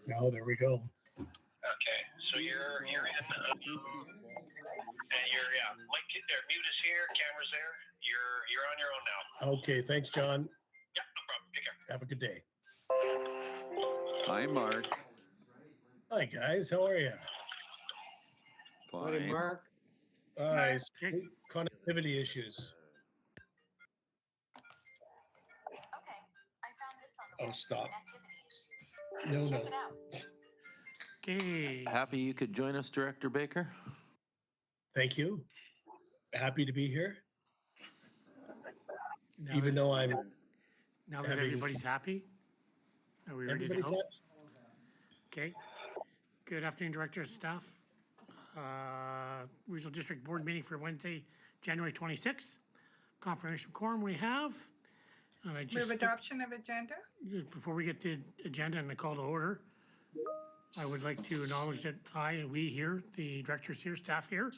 No, there we go. Okay, so you're in, and you're mic there, mute is here, camera's there. You're on your own now. Okay, thanks, John. Yeah, no problem. Take care. Have a good day. Hi, Mark. Hi, guys. How are you? Fine. Hey, Mark. All right. Connectivity issues. Okay, I found this on the Oh, web. stop. Connectivity issues. No, Check no. it out. Okay. Happy you could join us, Director Baker. Thank you. Happy to be here, Now even that, though I'm now that having- everybody's happy, are we ready to everybody's go? happy. Okay. Good afternoon, Director, staff. Regional District Board meeting for Wednesday, January 26th. Confirmation quorum we have. And I just, Move adoption of agenda. before we get to agenda and the call to order, I would like to acknowledge that I and we here, the directors here, staff here,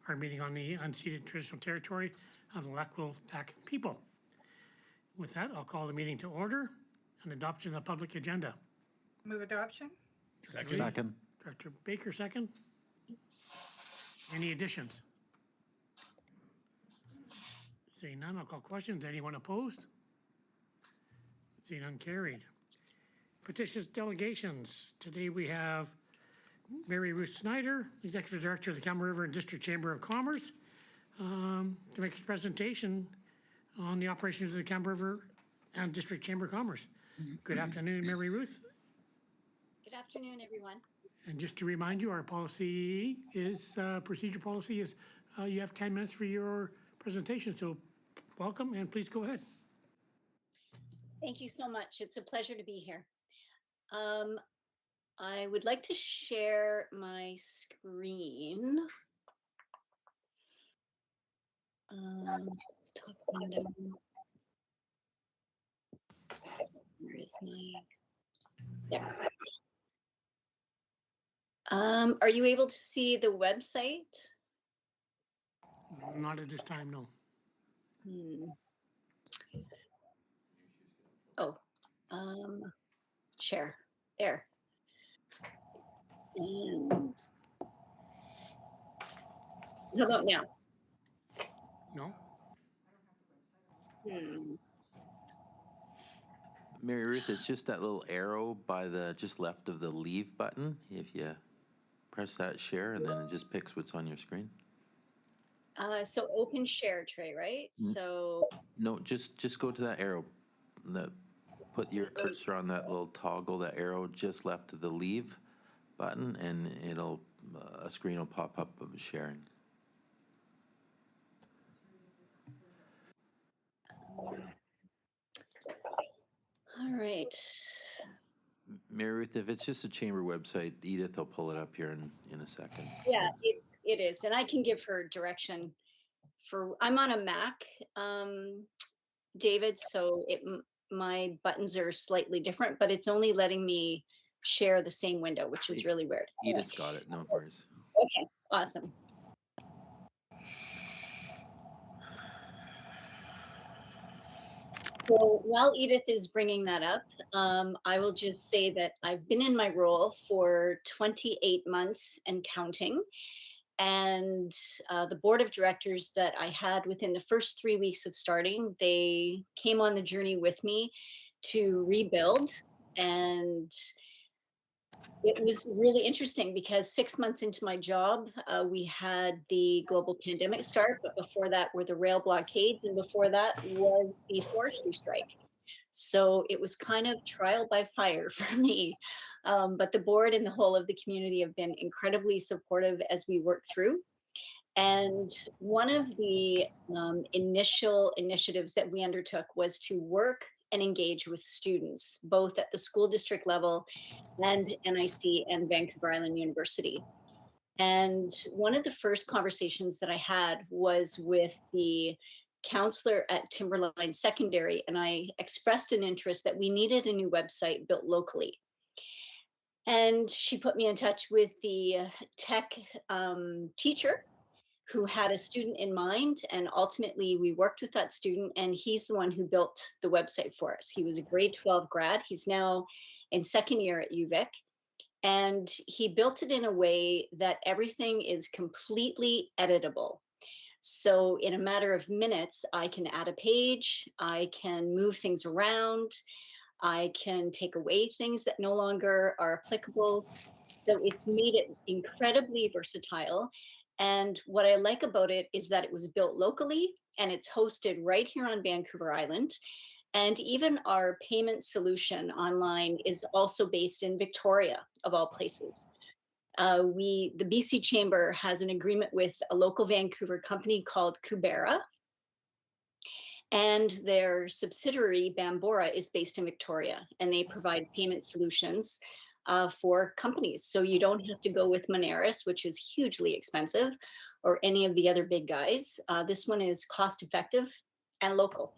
are meeting on the unceded traditional territory of the Lakwill-Tak people. With that, I'll call the meeting to order and adoption of the public agenda. Move adoption. Second. Director Baker, second. Any additions? Seeing none, I'll call questions. Anyone opposed? Seeing none, carried. Petitions delegations. Today we have Mary Ruth Snyder, Executive Director of the Campbell River and District Chamber of Commerce, to make a presentation on the operations of the Campbell River and District Chamber of Commerce. Good afternoon, Mary Ruth. Good afternoon, everyone. And just to remind you, our policy is, procedure policy is, you have 10 minutes for your presentation. So welcome and please go ahead. Thank you so much. It's a pleasure to be here. I would like to share my screen. Let's talk window. Where is my? There. Are you able to see the website? Not at this time, no. Oh, share there. And how about now? No? Mary Ruth, it's just that little arrow by the just left of the leave button. If you press that share and then it just picks what's on your screen. So open share tray, right? So No, just go to that arrow. Put your cursor on that little toggle, that arrow just left of the leave button, and it'll a screen will pop up of sharing. all right. Mary Ruth, if it's just a chamber website, Edith will pull it up here in a second. Yeah, it is. And I can give her direction for, I'm on a Mac, David, so my buttons are slightly different, but it's only letting me share the same window, which is really weird. Edith's got it, no worries. Okay, awesome. So while Edith is bringing that up, I will just say that I've been in my role for 28 months and counting. And the board of directors that I had within the first 3 weeks of starting, they came on the journey with me to rebuild. And it was really interesting because 6 months into my job, we had the global pandemic start, but before that were the rail blockades, and before that was the forestry strike. So it was kind of trial by fire for me. But the board and the whole of the community have been incredibly supportive as we work through. And one of the initial initiatives that we undertook was to work and engage with students, both at the school district level and NIC and Vancouver Island University. And one of the first conversations that I had was with the counselor at Timberline Secondary, and I expressed an interest that we needed a new website built locally. And she put me in touch with the tech teacher who had a student in mind, and ultimately we worked with that student, and he's the one who built the website for us. He was a grade 12 grad. He's now in second year at UVic, And he built it in a way that everything is completely editable. So in a matter of minutes, I can add a page, I can move things around, I can take away things that no longer are applicable. So it's made it incredibly versatile. And what I like about it is that it was built locally and it's hosted right here on Vancouver Island. And even our payment solution online is also based in Victoria, of all places. The BC Chamber has an agreement with a local Vancouver company called Kubera, and their subsidiary Bambora is based in Victoria, and they provide payment solutions for companies. So you don't have to go with Moneris, which is hugely expensive, or any of the other big guys. This one is cost effective and local.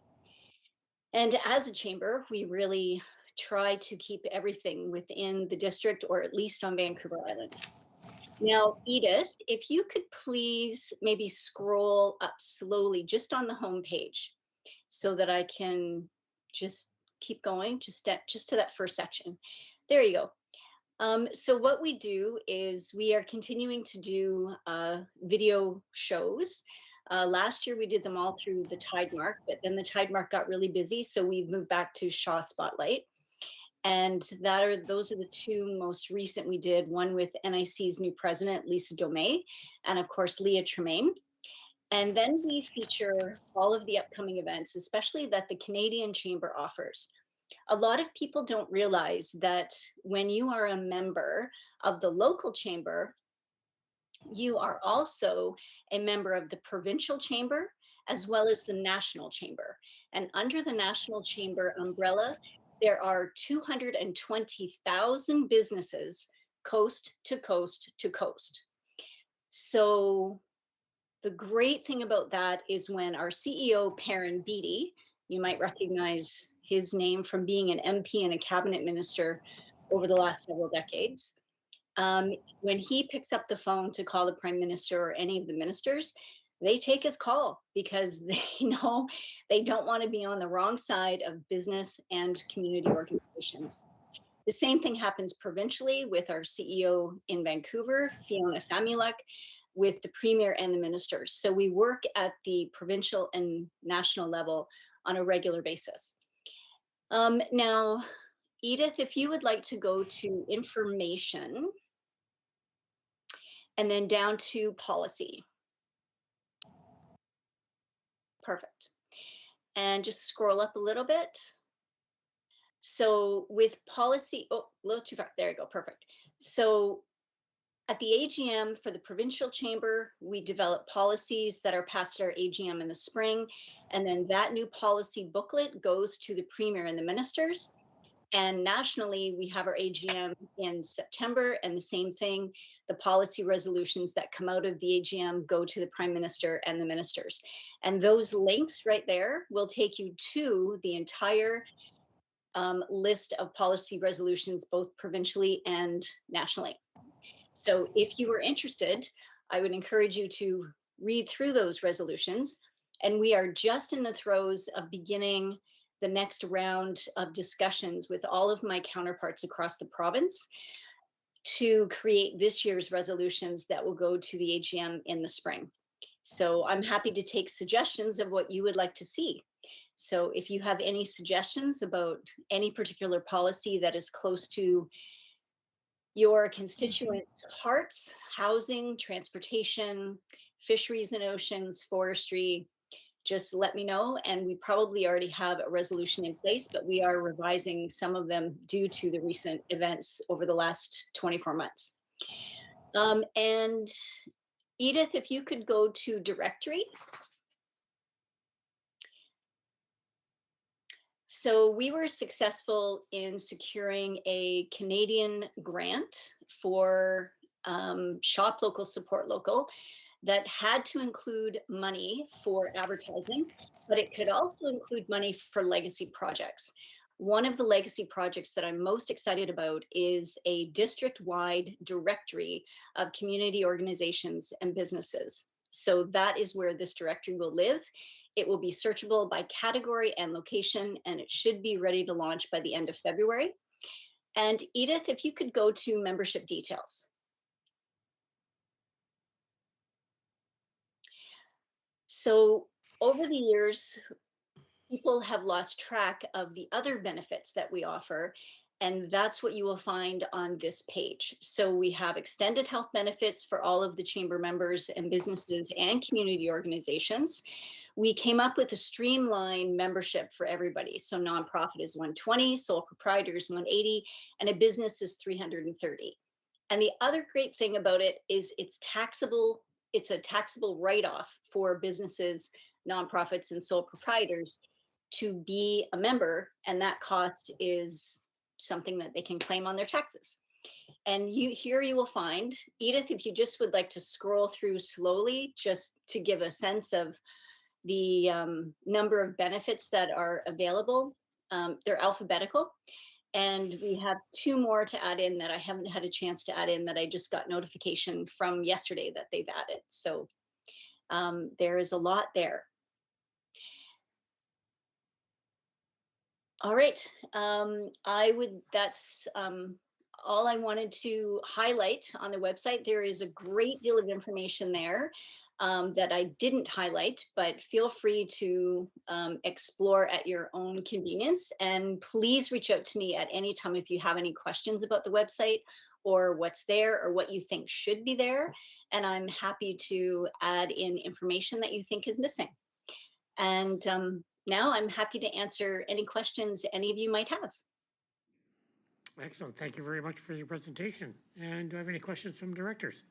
And as a chamber, we really try to keep everything within the district or at least on Vancouver Island. Now, Edith, if you could please maybe scroll up slowly just on the home page so that I can just keep going, just to that first section. There you go. So what we do is we are continuing to do video shows. Last year we did them all through the Tidemark, but then the Tidemark got really busy, so we've moved back to Shaw Spotlight. And those are the two most recent we did, one with NIC's new president, Lisa Domey, and of course, Leah Tremaine. And then we feature all of the upcoming events, especially that the Canadian Chamber offers. A lot of people don't realize that when you are a member of the local chamber, you are also a member of the provincial chamber as well as the national chamber. And under the national chamber umbrella, there are 220,000 businesses coast to coast to coast. So the great thing about that is when our CEO, Perrin Beatty, you might recognize his name from being an MP and a cabinet minister over the last several decades. When he picks up the phone to call the prime minister or any of the ministers, they take his call because they know they don't want to be on the wrong side of business and community organizations. The same thing happens provincially with our CEO in Vancouver, Fiona Famulek, with the premier and the ministers. So we work at the provincial and national level on a regular basis. Now, Edith, if you would like to go to information and then down to policy. Perfect. And just scroll up a little bit. So with policy, oh, a little too far. There you go. Perfect. So at the AGM for the provincial chamber, we develop policies that are passed at our AGM in the spring. And then that new policy booklet goes to the premier and the ministers. And nationally, we have our AGM in September, and the same thing, the policy resolutions that come out of the AGM go to the prime minister and the ministers. And those links right there will take you to the entire list of policy resolutions, both provincially and nationally. So if you were interested, I would encourage you to read through those resolutions. And we are just in the throes of beginning the next round of discussions with all of my counterparts across the province to create this year's resolutions that will go to the AGM in the spring. So I'm happy to take suggestions of what you would like to see. So if you have any suggestions about any particular policy that is close to your constituents' hearts, housing, transportation, fisheries and oceans, forestry, just let me know. And we probably already have a resolution in place, but we are revising some of them due to the recent events over the last 24 months. And Edith, if you could go to directory. So we were successful in securing a Canadian grant for Shop Local, Support Local that had to include money for advertising, but it could also include money for legacy projects. One of the legacy projects that I'm most excited about is a district-wide directory of community organizations and businesses. So that is where this directory will live. It will be searchable by category and location, and it should be ready to launch by the end of February. And Edith, if you could go to membership details. So over the years, people have lost track of the other benefits that we offer. And that's what you will find on this page. So we have extended health benefits for all of the chamber members and businesses and community organizations. We came up with a streamlined membership for everybody. So nonprofit is 120, sole proprietor is 180, and a business is 330. And the other great thing about it is it's taxable. It's a taxable write-off for businesses, nonprofits, and sole proprietors to be a member, and that cost is something that they can claim on their taxes. And here you will find, Edith, if you just would like to scroll through slowly, just to give a sense of the number of benefits that are available. They're alphabetical. And we have 2 more to add in that I haven't had a chance to add in that I just got notification from yesterday that they've added. So there is a lot there. All right, that's all I wanted to highlight on the website. There is a great deal of information there that I didn't highlight, but feel free to explore at your own convenience. And please reach out to me at any time if you have any questions about the website or what's there or what you think should be there. And I'm happy to add in information that you think is missing. And now I'm happy to answer any questions any of you might have. Excellent. Thank you very much for your presentation. And do I have any questions from directors?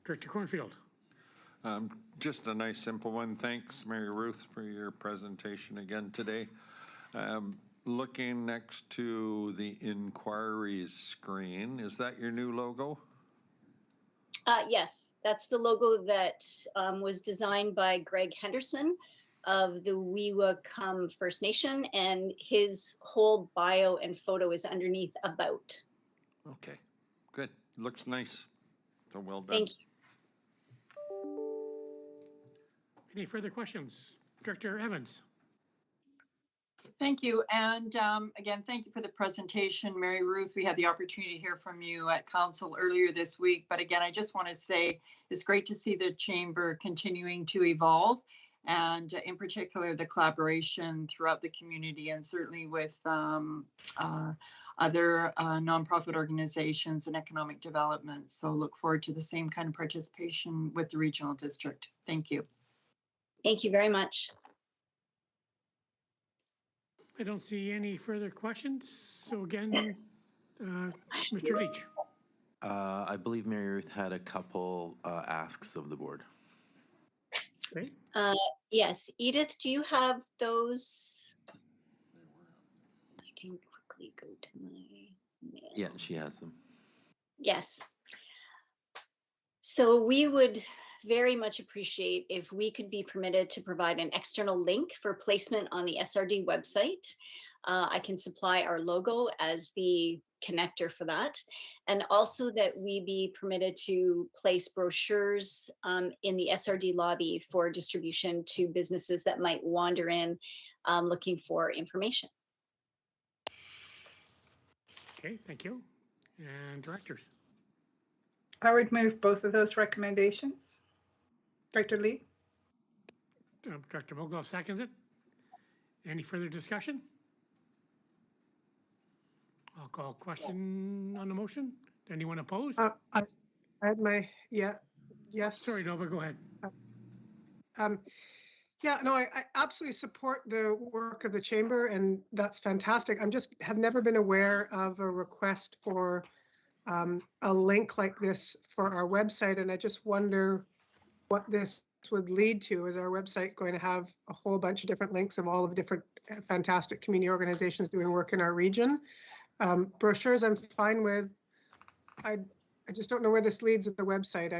Director Cornfield. Just a nice simple one. Thanks, Mary Ruth, for your presentation again today. Looking next to the inquiries screen, is that your new logo? Yes, that's the logo that was designed by Greg Henderson of the Weewacum First Nation, and his whole bio and photo is underneath about. Okay, good. Looks nice. So well done. Thank you. Any further questions? Director Evans. Thank you. And again, thank you for the presentation, Mary Ruth. We had the opportunity to hear from you at council earlier this week. But again, I just want to say it's great to see the chamber continuing to evolve, and in particular, the collaboration throughout the community and certainly with other nonprofit organizations and economic development. So look forward to the same kind of participation with the regional district. Thank you. Thank you very much. I don't see any further questions. So again, Mr. Leach. I believe Mary Ruth had a couple asks of the board. Okay. Yes, Edith, do you have those? I can quickly go to my mail. Yeah, she has them. Yes. So we would very much appreciate if we could be permitted to provide an external link for placement on the SRD website. I can supply our logo as the connector for that. And also that we be permitted to place brochures in the SRD lobby for distribution to businesses that might wander in looking for information. Okay, thank you. And directors. I would move both of those recommendations. Director Lee? Director Mogul seconds it. Any further discussion? I'll call question on the motion. Anyone opposed? I had my, yes. Sorry, Nova, go ahead. Yeah, no, I absolutely support the work of the chamber, and that's fantastic. Have never been aware of a request for a link like this for our website, and I just wonder what this would lead to. Is our website going to have a whole bunch of different links of all of the different fantastic community organizations doing work in our region? Brochures I'm fine with. I just don't know where this leads with the website.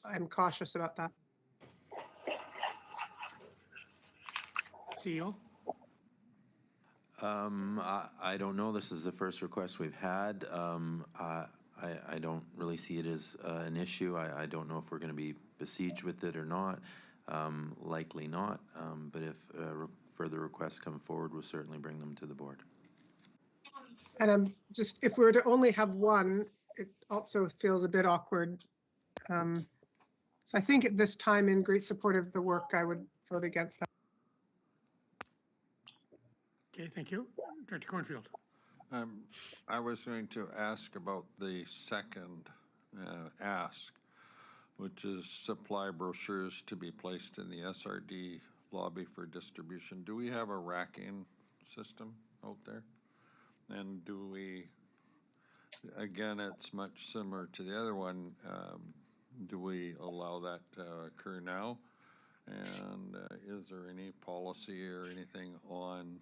I'm cautious about that. CEO? I don't know. This is the first request we've had. I don't really see it as an issue. I don't know if we're going to be besieged with it or not. Likely not. But if further requests come forward, we'll certainly bring them to the board. And I'm just, if we were to only have one, it also feels a bit awkward. So I think at this time, in great support of the work, I would vote against that. Okay, thank you. Director Cornfield. I was going to ask about the second ask, which is supply brochures to be placed in the SRD lobby for distribution. Do we have a racking system out there? And do we, again, it's much similar to the other one, do we allow that to occur now? And is there any policy or anything on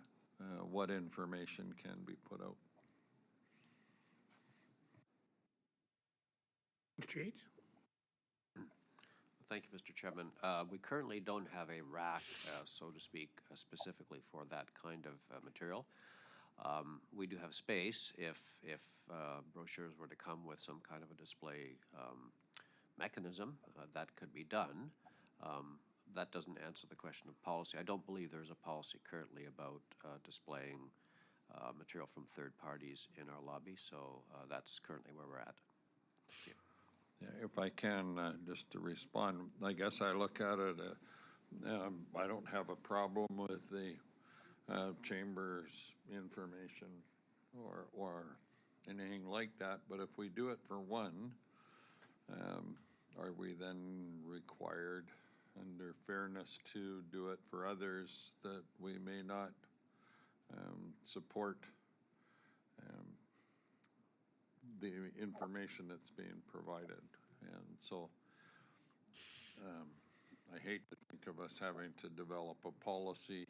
what information can be put out? Mr. Yates. Thank you, Mr. Chairman. We currently don't have a rack, so to speak, specifically for that kind of material. We do have space if brochures were to come with some kind of a display mechanism, that could be done. That doesn't answer the question of policy. I don't believe there's a policy currently about displaying material from third parties in our lobby, so that's currently where we're at. Thank you. Yeah, if I can, just to respond, I guess I look at it, I don't have a problem with the chamber's information or anything like that, but if we do it for one, are we then required under fairness to do it for others that we may not support the information that's being provided? And so I hate to think of us having to develop a policy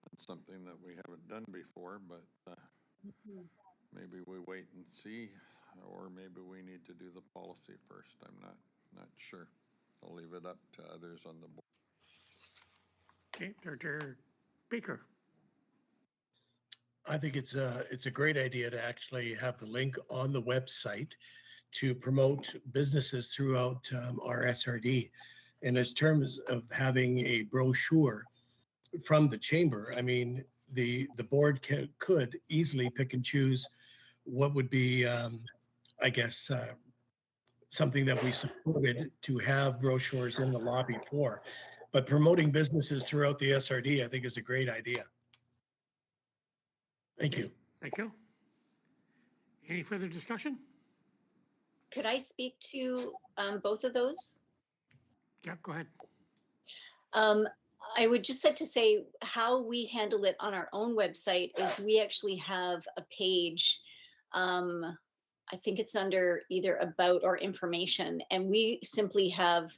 on something that we haven't done before, but maybe we wait and see, or maybe we need to do the policy first. I'm not sure. I'll leave it up to others on the board. Okay, Director Baker. I think it's a great idea to actually have the link on the website to promote businesses throughout our SRD. And as terms of having a brochure from the chamber, I mean, the board could easily pick and choose what would be, I guess, something that we supported to have brochures in the lobby for. But promoting businesses throughout the SRD, I think, is a great idea. Thank you. Thank you. Any further discussion? Could I speak to both of those? Yeah, go ahead. I would just like to say how we handle it on our own website is we actually have a page. I think it's under either about or information, and we simply have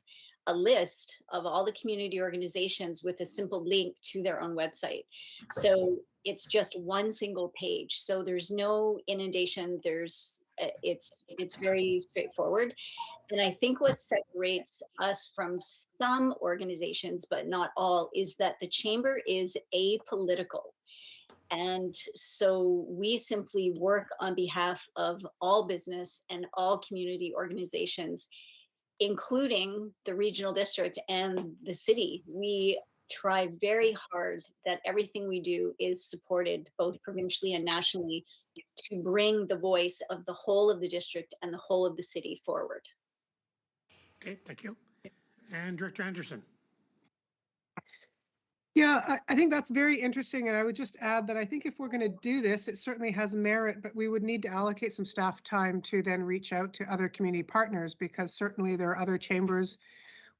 a list of all the community organizations with a simple link to their own website. So it's just one single page. So there's no inundation. It's very straightforward. And I think what separates us from some organizations, but not all, is that the chamber is apolitical. And so we simply work on behalf of all business and all community organizations, including the regional district and the city. We try very hard that everything we do is supported both provincially and nationally to bring the voice of the whole of the district and the whole of the city forward. Okay, thank you. And Director Anderson. Yeah, I think that's very interesting. And I would just add that I think if we're going to do this, it certainly has merit, but we would need to allocate some staff time to then reach out to other community partners, because certainly there are other chambers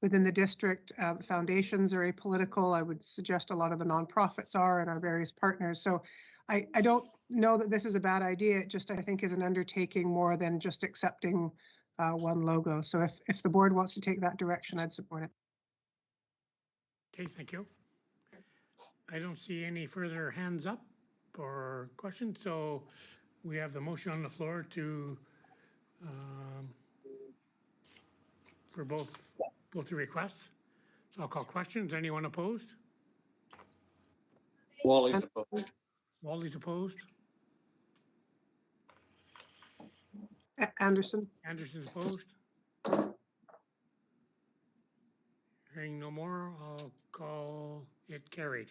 within the district. Foundations are apolitical. I would suggest a lot of the nonprofits are, and our various partners. So I don't know that this is a bad idea. It just, I think, is an undertaking more than just accepting one logo. So if the board wants to take that direction, I'd support it. Okay, thank you. I don't see any further hands up or questions, so we have the motion on the floor to for both the requests. So I'll call questions. Anyone opposed? Wally's opposed. Wally's opposed. Anderson. Anderson's opposed. Hearing no more, I'll call it carried.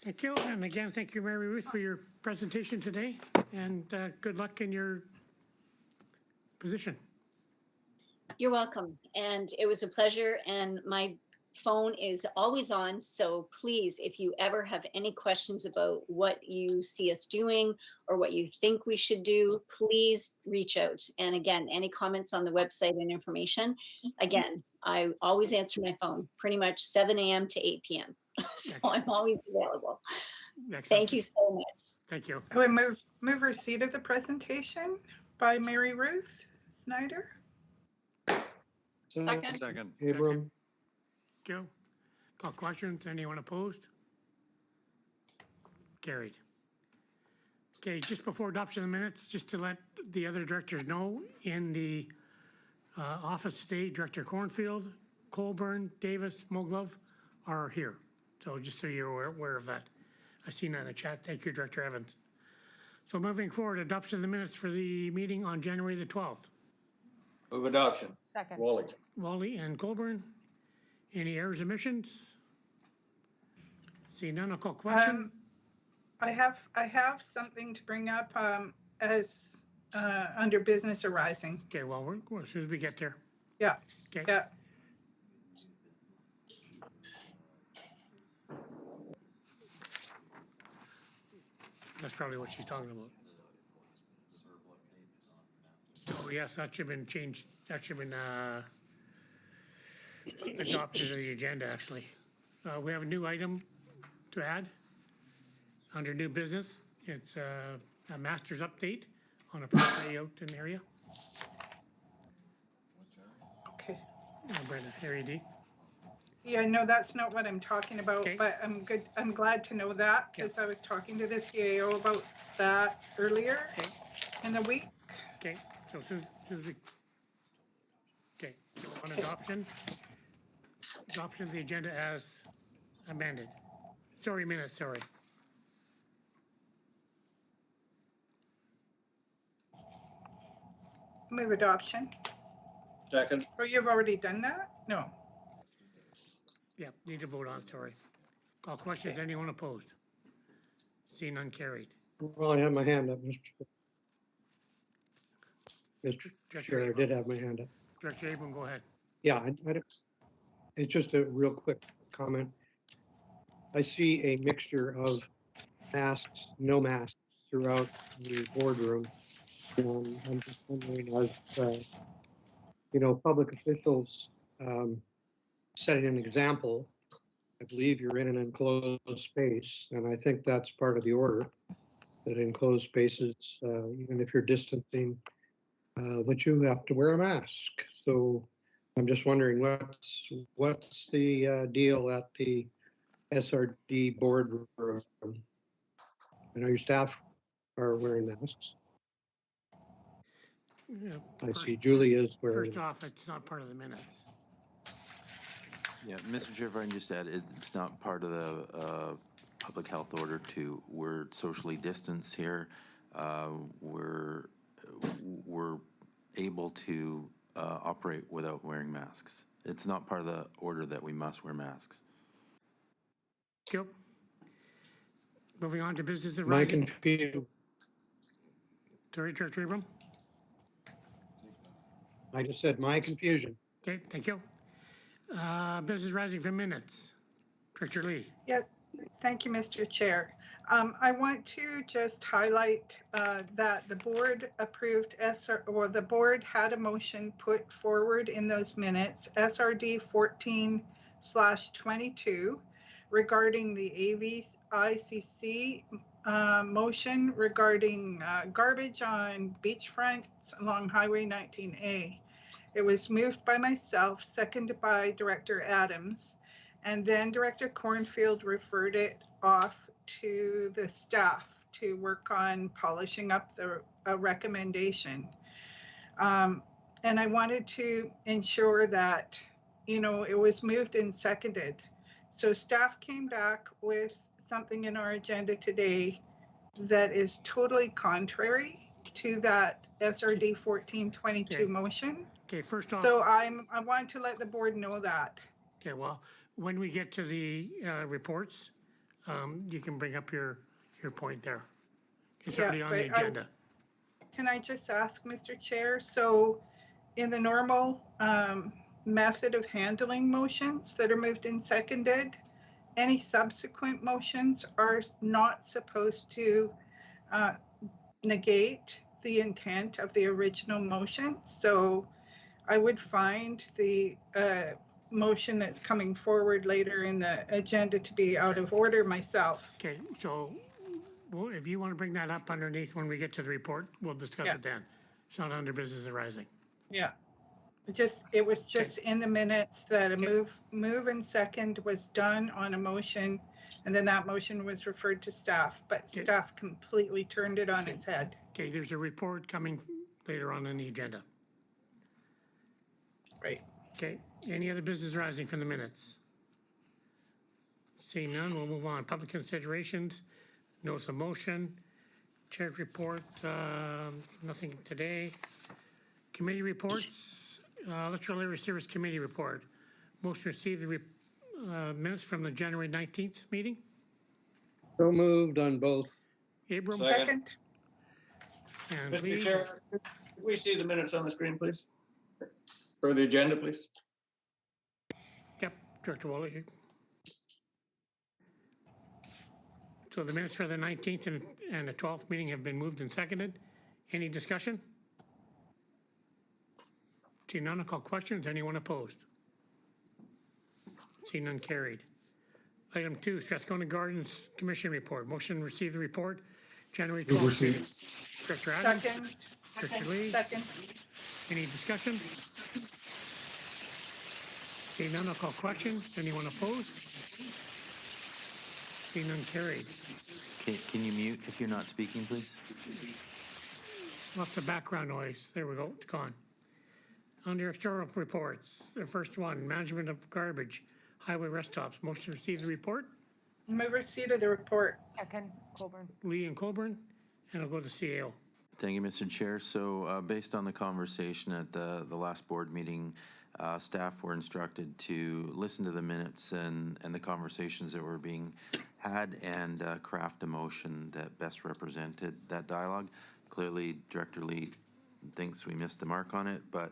Thank you. And again, thank you, Mary Ruth, for your presentation today, and good luck in your position. You're welcome. And it was a pleasure. And my phone is always on. So please, if you ever have any questions about what you see us doing or what you think we should do, please reach out. And again, any comments on the website and information, again, I always answer my phone pretty much 7 a.m. to 8 p.m. So I'm always available. Excellent. Thank you so much. Thank you. I would move receipt of the presentation by Mary Ruth Snyder. Second. Abram. Thank you. Call questions. Anyone opposed? Carried. Okay, just before adoption of the minutes, just to let the other directors know, in the office today, Director Cornfield, Colburn, Davis, Moglove are here. So just so you're aware of that. I seen that in the chat. Thank you, Director Evans. So moving forward, adoption of the minutes for the meeting on January the 12th. Move adoption. Second. Wally and Colburn. Any errors, omissions? See none, I'll call question. I have something to bring up as under business arising. Okay, well, we're as soon as we get there. Yeah. Okay. Yeah. That's probably what she's talking about. Oh, yes, that should have been changed. That should have been adopted to the agenda, actually. We have a new item to add under new business. It's a master's update on a property out in the area. Okay. Brenda, Area D. Yeah, no, that's not what I'm talking about, Okay. but I'm glad to know that because I was talking to the CAO about that earlier in the week. Okay, so soon as we, okay, so on adoption of the agenda as amended. Sorry, minutes, sorry. Move adoption. Second. Or you've already done that? No. Yeah, need to vote on it, sorry. Call questions, anyone opposed? Seen none, carried. Well, I have my hand up, Mr. Director Chair. I Abram. did have my hand up. Director Abram, go ahead. Yeah, it's just a real quick comment. I see a mixture of masks, no masks throughout the boardroom. I'm just wondering, as public officials setting an example, I believe you're in an enclosed space, and I think that's part of the order, that enclosed spaces, even if you're distancing, that you have to wear a mask. So I'm just wondering what's the deal at the SRD boardroom? I know your staff are wearing masks. Yeah, I see Julie is wearing. First off, it's not part of the minutes. Yeah, Mr. Chair, if I can just add, it's not part of the public health order we're socially distanced here. We're able to operate without wearing masks. It's not part of the order that we must wear masks. Yep. Moving on to business My arising. confusion. Sorry, Director Abram. I just said my confusion. Okay, thank you. Business rising from minutes. Director Lee. Yeah, thank you, Mr. Chair. I want to just highlight that the board approved the board had a motion put forward in those minutes, SRD 14/22, regarding the AVICC motion regarding garbage on beachfronts along Highway 19A. It was moved by myself, seconded by Director Adams, and then Director Cornfield referred it off to the staff to work on polishing up the recommendation. And I wanted to ensure that, it was moved and seconded. So staff came back with something in our agenda today that is totally contrary to that SRD 14/22 motion. Okay, first off. So I want to let the board know that. Okay, well, when we get to the reports, you can bring up your point there. It's Yeah, already on the but agenda. Can I just ask, Mr. Chair? So in the normal method of handling motions that are moved and seconded, any subsequent motions are not supposed to negate the intent of the original motion. So I would find the motion that's coming forward later in the agenda to be out of order myself. Okay, so well, if you want to bring that up underneath when we get to the report, we'll discuss Yeah. it then. It's not under business arising. Yeah. It was just in the minutes that a move and second was done on a motion, and then that motion was referred to staff, but staff completely turned it on its head. Okay, there's a report coming later on in the agenda. Right. Okay, any other business arising from the minutes? Seeing none, we'll move on. Public considerations, notice of motion, chair's report, nothing today. Committee reports, Electrical Area Service Committee report. Motion to receive the minutes from the January 19th meeting. So moved on both. Abram? Second. And Mr. Lee? Chair, could we see the minutes on the screen, please? Or the agenda, please? Yep, Director Woolley. So the minutes for the 19th and the 12th meeting have been moved and seconded. Any discussion? Seeing none, I'll call questions. Anyone opposed? Seeing none, carried. Item 2, Strathcona Gardens Commission report. Motion to receive the report, January 12th meeting. Director Adams? Second. Director Lee? Second. Any discussion? Seeing none, I'll call questions. Anyone opposed? Seeing none, carried. Okay, can you mute if you're not speaking, please? Lots of background noise. There we go, it's gone. Under external reports, the first one, management of garbage, highway rest stops. Motion to receive the report, Move receipt of the report. Second, Colburn. Lee and Colburn, and I'll go to CAO. Thank you, Mr. Chair. So based on the conversation at the last board meeting, staff were instructed to listen to the minutes and the conversations that were being had and craft a motion that best represented that dialogue. Clearly, Director Lee thinks we missed the mark on it, but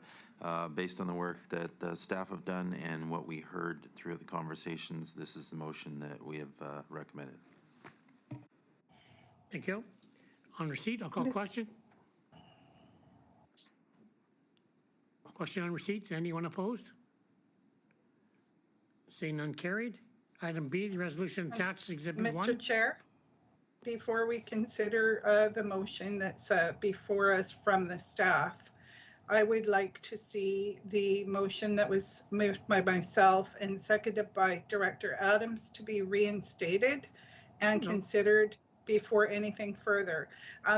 based on the work that the staff have done and what we heard through the conversations, this is the motion that we have recommended. Thank you. On receipt, I'll call question. Question on receipt, anyone opposed? Seeing none, carried. Item B, the resolution attached to Exhibit 1. Mr. Chair, before we consider the motion that's before us from the staff, I would like to see the motion that was moved by myself and seconded by Director Adams to be reinstated and considered before anything further.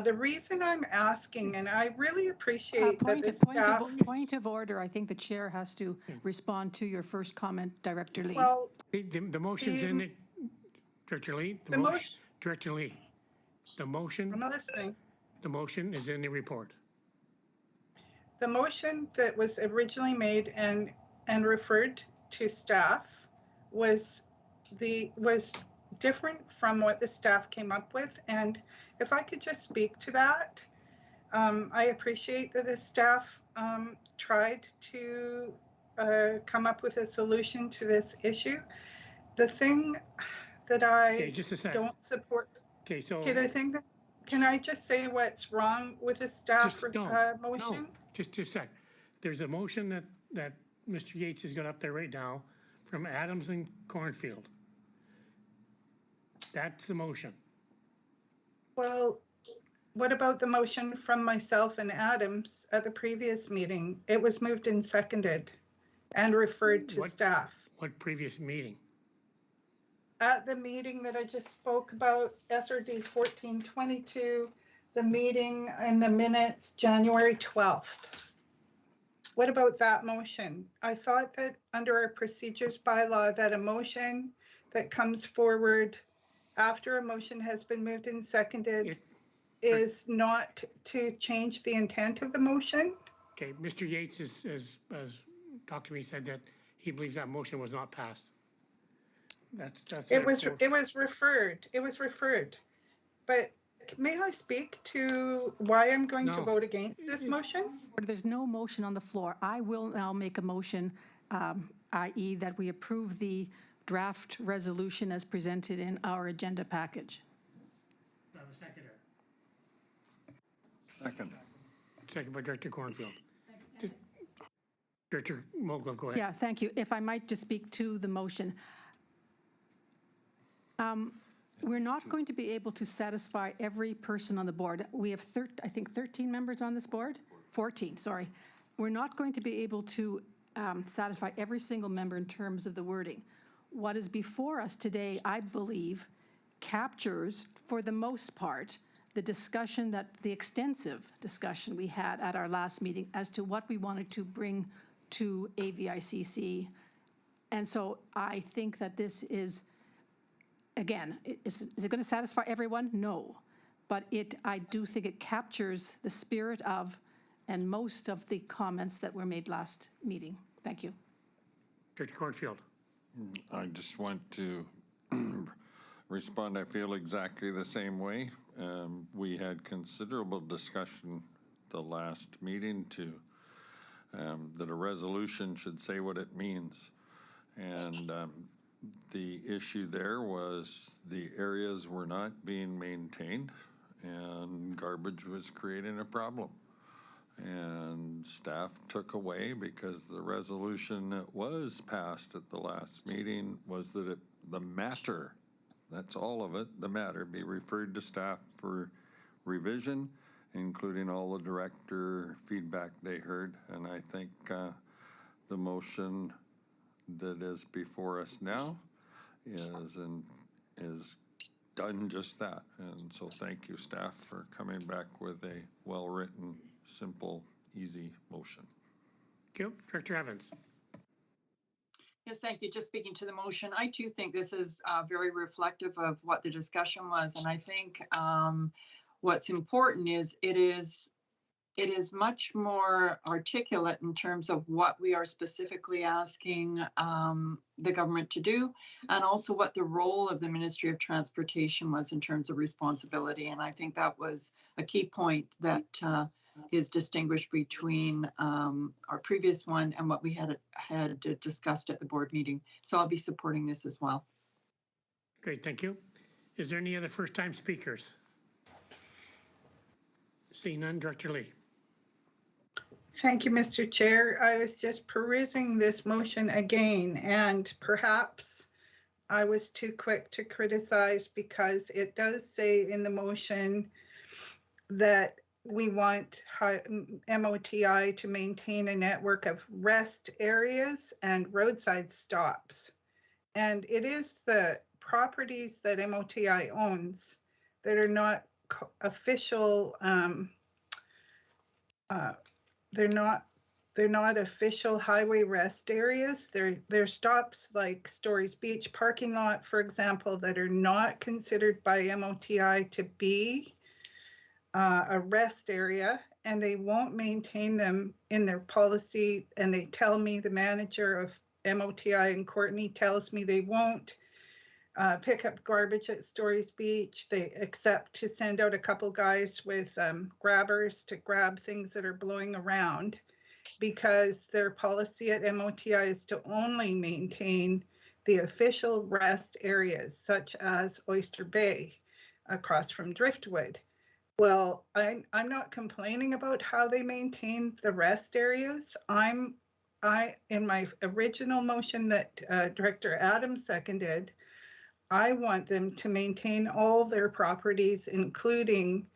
The reason I'm asking, and I really appreciate that the staff... Point of order, I think the chair has to respond to your first comment, Director Lee. Well, the motion's in it, Director Lee. The motion... Director Lee, the motion... I'm listening. The motion is in the report. The motion that was originally made and referred to staff was different from what the staff came up with. And if I could just speak to that, I appreciate that the staff tried to come up with a solution to this issue. The thing that I don't support. Okay, so. Okay, the thing that, can I just say what's wrong with the staff motion? No, just a sec. There's a motion that Mr. Yates has got up there right now from Adams and Cornfield. That's the motion. Well, what about the motion from myself and Adams at the previous meeting? It was moved and seconded and referred to staff. What previous meeting? At the meeting that I just spoke about, SRD 1422, the meeting in the minutes, January 12th. What about that motion? I thought that under our procedures bylaw that a motion that comes forward after a motion has been moved and seconded is not to change the intent of the motion. Okay, Mr. Yates has talked to me, said that he believes that motion was not passed. That's. It was referred. But may I speak to why I'm going to No. vote against this motion? There's no motion on the floor. I will now make a motion, i.e. that we approve the draft resolution as presented in our agenda package. Have a seconder. Second. Second by Director Cornfield. Director Mogul, go ahead. Yeah, thank you. If I might just speak to the motion. We're not going to be able to satisfy every person on the board. We have, I think, 13 members on this board? 14, sorry. We're not going to be able to satisfy every single member in terms of the wording. What is before us today, I believe, captures, for the most part, the discussion the extensive discussion we had at our last meeting as to what we wanted to bring to AVICC. And so I think that this is, again, is it going to satisfy everyone? No. But I do think it captures the spirit of and most of the comments that were made last meeting. Thank you. Director Cornfield. I just want to respond. I feel exactly the same way. We had considerable discussion the last meeting that a resolution should say what it means. And the issue there was the areas were not being maintained and garbage was creating a problem. And staff took away, because the resolution that was passed at the last meeting was that the matter, that's all of it, the matter, be referred to staff for revision, including all the director feedback they heard. And I think the motion that is before us now is done just that. And so thank you, staff, for coming back with a well-written, simple, easy motion. Thank you. Director Evans. Yes, thank you. Just speaking to the motion, I too think this is very reflective of what the discussion was. And I think what's important is it is much more articulate in terms of what we are specifically asking the government to do, and also what the role of the Ministry of Transportation was in terms of responsibility. And I think that was a key point that is distinguished between our previous one and what we had discussed at the board meeting. So I'll be supporting this as well. Great, thank you. Is there any other first-time speakers? Seeing none, Director Lee. Thank you, Mr. Chair. I was just perusing this motion again, and perhaps I was too quick to criticize, because it does say in the motion that we want MOTI to maintain a network of rest areas and roadside stops. And it is the properties that MOTI owns that are not official, they're not official highway rest areas. They're stops like Stories Beach parking lot, for example, that are not considered by MOTI to be a rest area, and they won't maintain them in their policy. And they tell me, the manager of MOTI in Courtney tells me they won't pick up garbage at Stories Beach. They accept to send out a couple guys with grabbers to grab things that are blowing around, because their policy at MOTI is to only maintain the official rest areas, such as Oyster Bay across from Driftwood. Well, I'm not complaining about how they maintain the rest areas. In my original motion that Director Adams seconded, I want them to maintain all their properties, including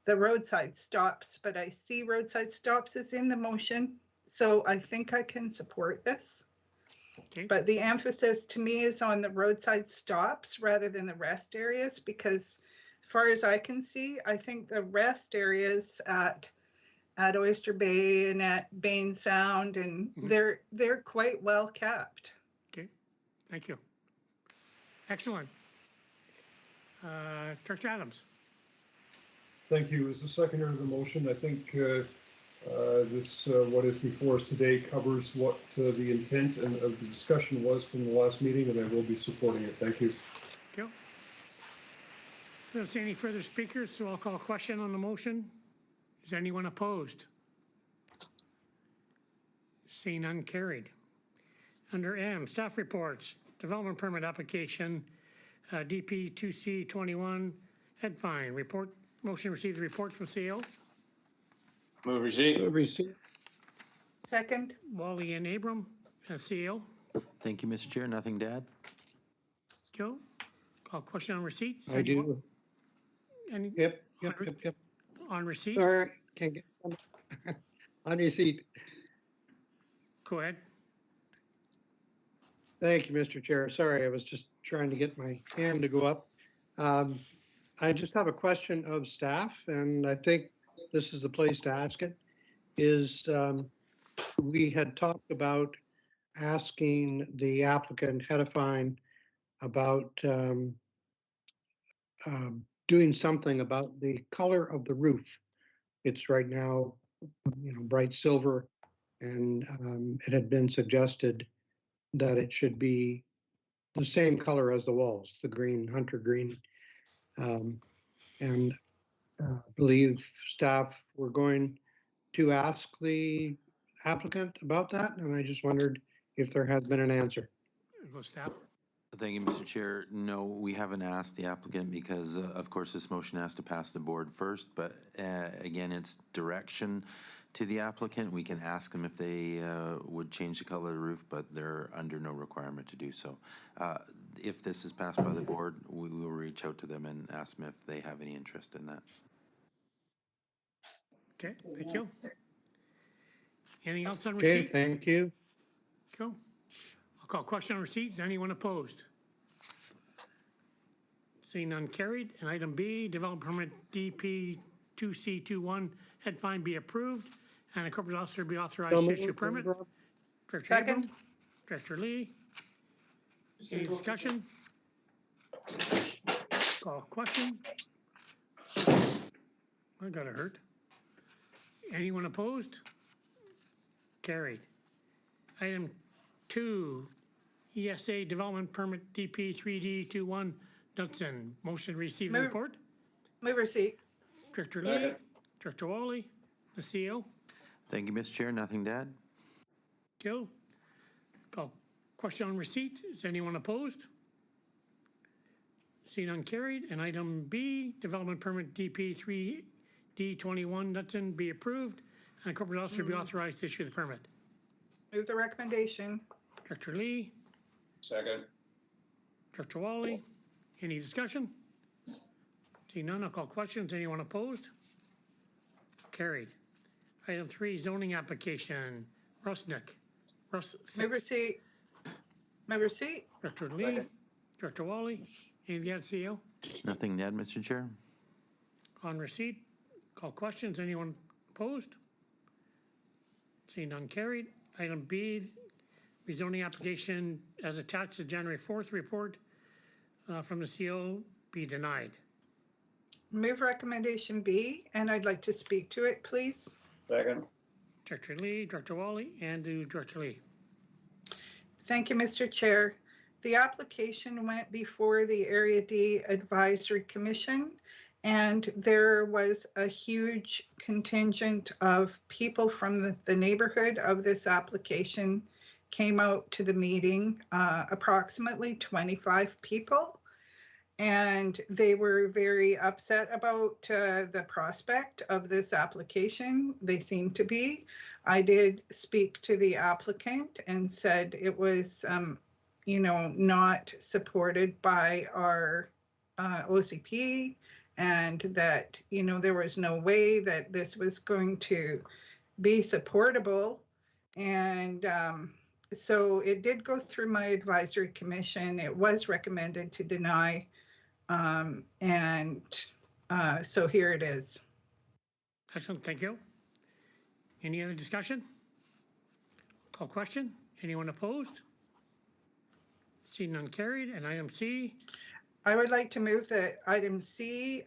the roadside stops, but I see roadside stops is in the motion, so I think I can support this. Okay. But the emphasis to me is on the roadside stops rather than the rest areas, because as far as I can see, I think the rest areas at Oyster Bay and at Bain Sound, and they're quite well kept. Okay, thank you. Excellent. Director Adams. Thank you. As the seconder of the motion, I think What is before us today covers what the intent of the discussion was from the last meeting, and I will be supporting it. Thank you. Thank you. Don't see any further speakers, so I'll call a question on the motion. Is anyone opposed? Seeing none, carried. Under M, staff reports, development permit application, DP 2C21, head fine, report, motion received the report from CO. Move receipt. Receipt. Second. Wally and Abram, CO. Thank you, Mr. Chair. Nothing to add. Go. Call question on receipt. I do. Any, Yep. on receipt? Sorry, can't get on receipt. Go ahead. Thank you, Mr. Chair. Sorry, I was just trying to get my hand to go up. I just have a question of staff, and I think this is the place to ask it, is we had talked about asking the applicant, Hedifine, about doing something about the color of the roof. It's right now, bright silver, and it had been suggested that it should be the same color as the walls, the green, hunter green. And I believe staff were going to ask the applicant about that, and I just wondered if there has been an answer. Go staff. Thank you, Mr. Chair. No, we haven't asked the applicant because, of course, this motion has to pass the board first. But again, it's direction to the applicant. We can ask them if they would change the color of the roof, but they're under no requirement to do so. If this is passed by the board, we will reach out to them and ask them if they have any interest in that. Okay, thank you. Anything else on receipt? Okay, thank you. Cool. I'll call question on receipts. Anyone opposed? Seeing none, carried. And item B, development permit DP 2C21, head fine be approved, and a corporate officer be authorized to issue a permit. Director Second. Abram, Director Lee. Any discussion? Call question. I got it hurt. Anyone opposed? Carried. Item 2, ESA development permit DP 3D21 Knudsen. Motion to receive the Move. report. Move receipt. Director Lee, Second. Director Wally, the CEO. Thank you, Mr. Chair. Nothing to add. Go. Call question on receipt. Is anyone opposed? Seen none, carried. And item B, development permit DP 3D21 Knudsen be approved, and a corporate officer be authorized to issue the permit. Move the recommendation. Director Lee, Second. Director Wally, any discussion? See none, I'll call questions. Anyone opposed? Carried. Item 3, zoning application, Rusnick. Move receipt. Move receipt. Director Lee, Second. Director Wally, anything else, CEO? Nothing to add, Mr. Chair. On receipt, call questions. Anyone opposed? Seeing none, carried. Item B, rezoning application as attached to January 4th report from the CO be denied. Move recommendation B, and I'd like to speak to it, please. Second. Director Lee, Director Wally, and to Director Lee. Thank you, Mr. Chair. The application went before the Area D Advisory Commission, and there was a huge contingent of people from the neighborhood of this application came out to the meeting, approximately 25 people. And they were very upset about the prospect of this application. They seemed to be. I did speak to the applicant and said it was, not supported by our OCP, and that, there was no way that this was going to be supportable. And so it did go through my advisory commission. It was recommended to deny. So here it is. Excellent, thank you. Any other discussion? Call question. Anyone opposed? Seeing none, carried. And item C, I would like to move that item C,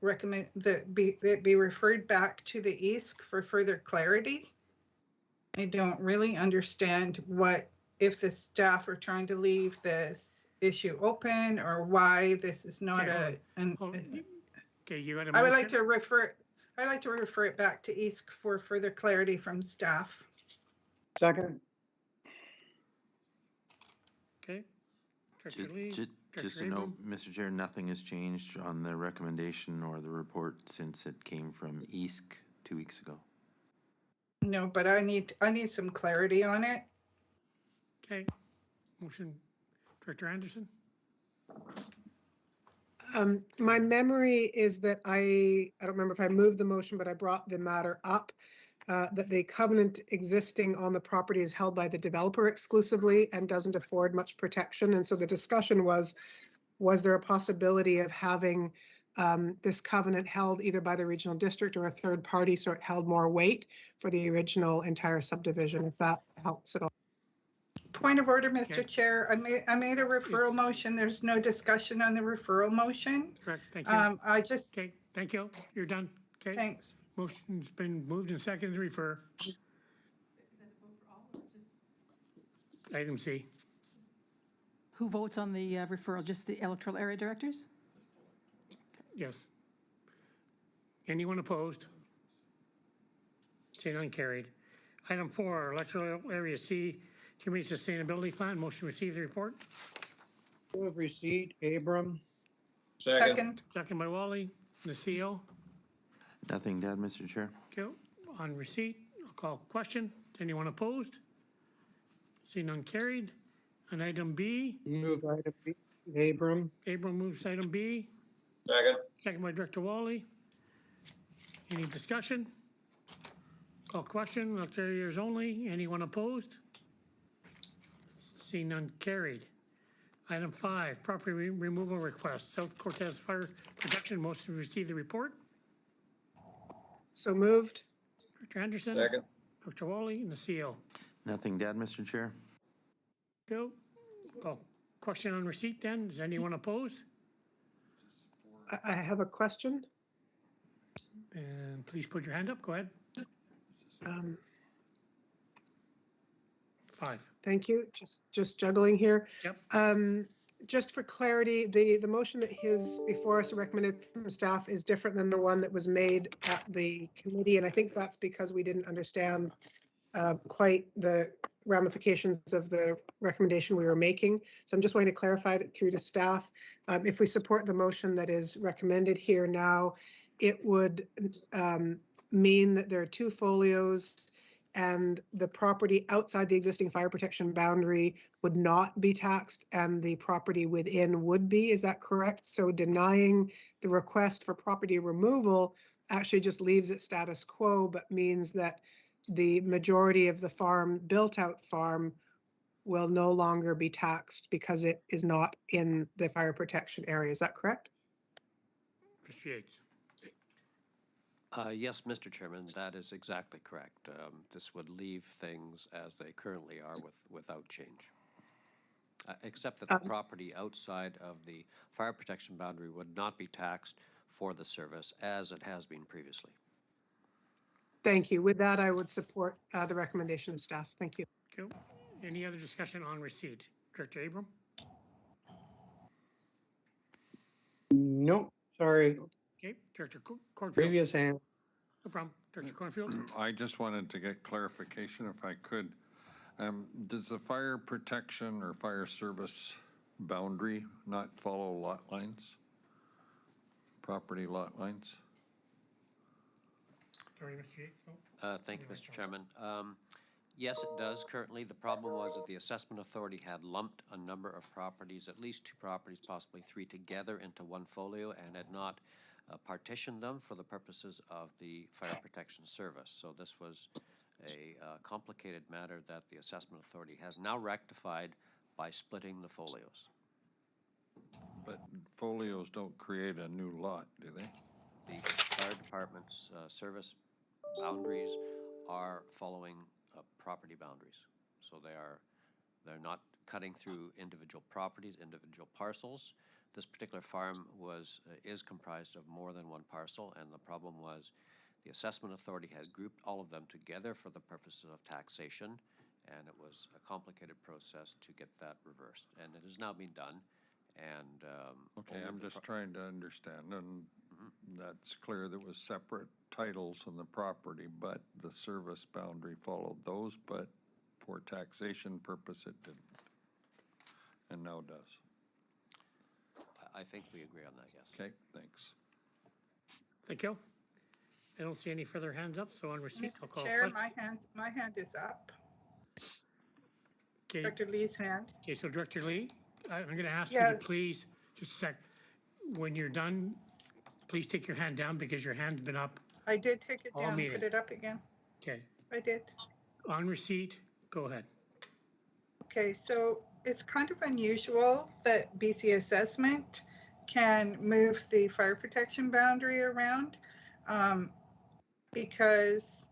recommend that be referred back to the EASC for further clarity. I don't really understand if the staff are trying to leave this issue open or why this is not Okay, okay, you got a I would motion? like to refer it back to EASC for further clarity from staff. Second. Okay. Director Lee, Director Just a note, Abram. Mr. Chair, nothing has changed on the recommendation or the report since it came from EASC 2 weeks ago. No, but I need some clarity on it. Okay. Motion, Director Anderson? My memory is that I don't remember if I moved the motion, but I brought the matter up, that the covenant existing on the property is held by the developer exclusively and doesn't afford much protection. And so the discussion was there a possibility of having this covenant held either by the regional district or a third party, so it held more weight for the original entire subdivision, if that helps at all? Point of order, Mr. Okay. Chair. I made a referral motion. There's no discussion on the referral motion. Correct, thank you. I just, Okay, thank you. You're done. Okay. thanks. Motion's been moved and seconded to refer. Item C. Who votes on the referral? Just the electoral area directors? Yes. Anyone opposed? Seeing none, carried. Item 4, electoral area C, community sustainability plan. Motion to receive the report. Move receipt, Abram. Second. Second by Wally. The CO. Nothing to add, Mr. Chair. Okay. On receipt, I'll call question. Anyone opposed? Seeing none, carried. On item B. Move item B, Abram. Abram moves item B. Second. Second by Director Wally. Any discussion? Call question, electoral areas only. Anyone opposed? Seeing none, carried. Item 5, property removal request, South Cortez Fire Protection. Motion to receive the report. So moved. Director Anderson. Second. Dr. Wally and the CO. Nothing to add, Mr. Chair. Go. Call question on receipt then. Is anyone opposed? I have a question. And please put your hand up. Go ahead. 5. Thank you. Just juggling here. Yep. Just for clarity, the motion that is before us recommended from staff is different than the one that was made at the committee. And I think that's because we didn't understand quite the ramifications of the recommendation we were making. So I'm just going to clarify it through to staff. If we support the motion that is recommended here now, it would mean that there are 2 folios and the property outside the existing fire protection boundary would not be taxed and the property within would be. Is that correct? So denying the request for property removal actually just leaves it status quo, but means that the majority of the farm, built out farm, will no longer be taxed because it is not in the fire protection area. Is that correct? Appreciate. Yes, Mr. Chairman, that is exactly correct. This would leave things as they currently are without change. Except that the property outside of the fire protection boundary would not be taxed for the service as it has been previously. Thank you. With that, I would support the recommendation of staff. Thank you. Okay. Any other discussion on receipt? Director Abram? Nope, sorry, Okay. Director Cornfield? previous hand. No problem. Director Cornfield? I just wanted to get clarification if I could. Does the fire protection or fire service boundary not follow lot lines? Property lot lines? Sorry, Mr. Yates. No? Thank you, Mr. Chairman. Yes, it does currently. The problem was that the assessment authority had lumped a number of properties, at least 2 properties, possibly 3 together into one folio and had not partitioned them for the purposes of the fire protection service. So this was a complicated matter that the assessment authority has now rectified by splitting the folios. But folios don't create a new lot, do they? The fire department's service boundaries are following property boundaries. So they're not cutting through individual properties, individual parcels. This particular farm is comprised of more than one parcel, and the problem was the assessment authority had grouped all of them together for the purposes of taxation, and it was a complicated process to get that reversed. And it has now been done, and Okay, I'm just trying to understand, and that's clear, there was separate titles on the property, but the service boundary followed those, but for taxation purpose, it didn't. And now does. I think we agree on that, yes. Okay, thanks. Thank you. I don't see any further hands up, so on receipt, I'll Mr. call. Chair, my hand is up. Okay, Director Lee's hand. okay, so Director Lee, I'm going to ask you to Yeah. please, just a sec, when you're done, please take your hand down because your hand's been up. I did take it All down, meeting. put it up again. Okay, I did. on receipt, go ahead. Okay, so it's kind of unusual that BC Assessment can move the fire protection boundary around because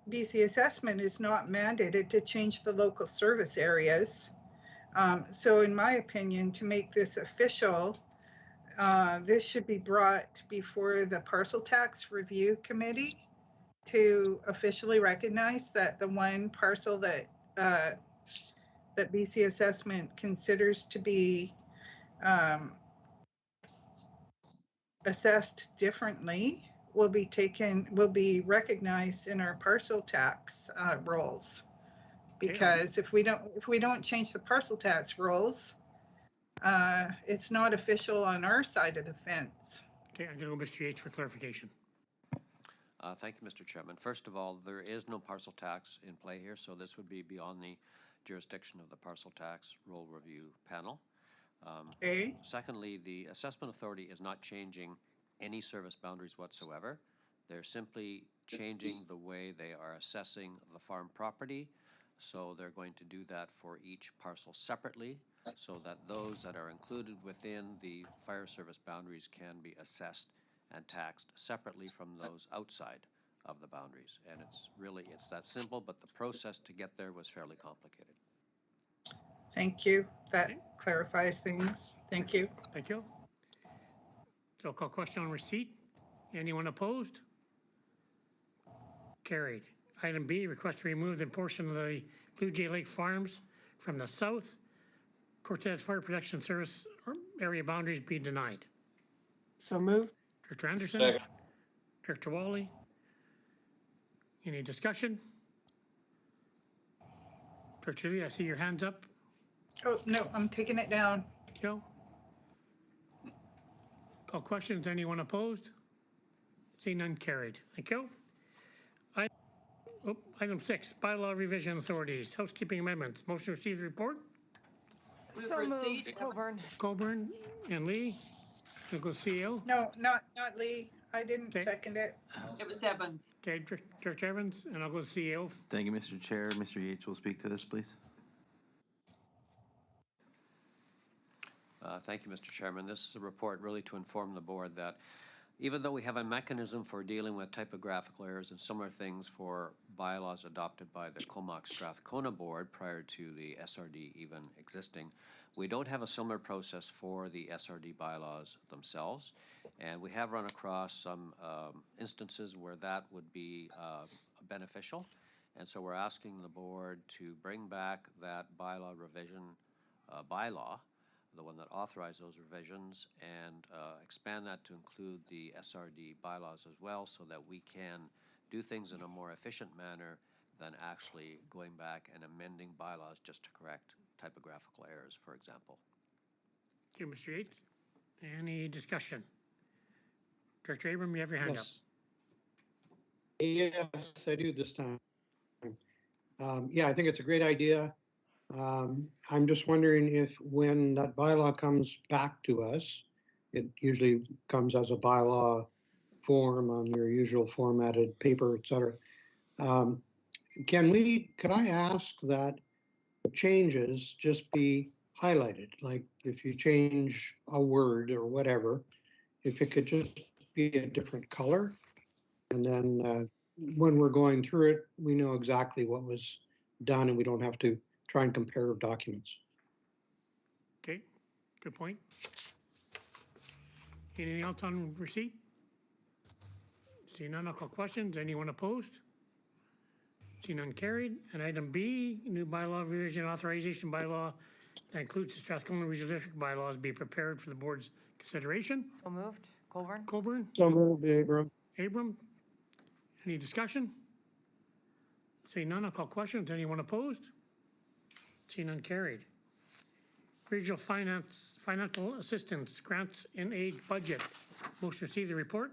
BC Assessment is not mandated to change the local service areas. So in my opinion, to make this official, this should be brought before the Parcel Tax Review Committee to officially recognize that the one parcel that that BC Assessment considers to be assessed differently will be recognized in our parcel tax rolls. Because if we don't change the parcel tax rolls, it's not official on our side of the fence. Okay, I'm going to go Mr. Yates for clarification. Thank you, Mr. Chairman. First of all, there is no parcel tax in play here, so this would be beyond the jurisdiction of the parcel tax roll review panel. Okay. Secondly, the assessment authority is not changing any service boundaries whatsoever. They're simply changing the way they are assessing the farm property. So they're going to do that for each parcel separately so that those that are included within the fire service boundaries can be assessed and taxed separately from those outside of the boundaries. And it's that simple, but the process to get there was fairly complicated. Thank you. That clarifies things. Thank you. Thank you. So I'll call question on receipt. Anyone opposed? Carried. Item B, request to remove the portion of the Blue Jay Lake Farms from the south Cortez Fire Protection Service area boundaries be denied. So moved. Director Anderson? Second. Director Wally? Any discussion? Director Lee, I see your hands up. Oh, no, I'm taking it down. Thank you. Call questions. Anyone opposed? See none, carried. Thank you. Item 6, bylaw revision authorities, housekeeping amendments. Motion received report. So moved, Coburn. Coburn and Lee. We'll go CEO. No, not Lee. I didn't Okay. second it. It was Evans. Okay, Director Evans, and I'll go CEO. Thank you, Mr. Chair. Mr. Yates will speak to this, please. Thank you, Mr. Chairman. This is a report really to inform the board that even though we have a mechanism for dealing with typographical errors and similar things for bylaws adopted by the Comox Strathcona Board prior to the SRD even existing, we don't have a similar process for the SRD bylaws themselves. And we have run across some instances where that would be beneficial. And so we're asking the board to bring back that bylaw revision bylaw, the one that authorized those revisions, and expand that to include the SRD bylaws as well so that we can do things in a more efficient manner than actually going back and amending bylaws just to correct typographical errors, for example. Thank you, Mr. Yates. Any discussion? Director Abram, you have your hand up. Yes, I do this time. Yeah, I think it's a great idea. I'm just wondering if when that bylaw comes back to us, it usually comes as a bylaw form on your usual formatted paper, et cetera. Could I ask that the changes just be highlighted? Like if you change a word or whatever, if it could just be a different color. And then when we're going through it, we know exactly what was done and we don't have to try and compare documents. Okay, good point. Anything else on receipt? Seeing none, I'll call questions. Anyone opposed? Seeing none carried. And item B, new bylaw revision authorization bylaw that includes the Strathcona Regional District bylaws be prepared for the board's consideration. So moved. Colburn? Colburn, So moved, Abram. Abram, any discussion? Seeing none, I'll call questions. Anyone opposed? Seeing none carried. Regional financial assistance, grants and aid budget. Motion to receive the report.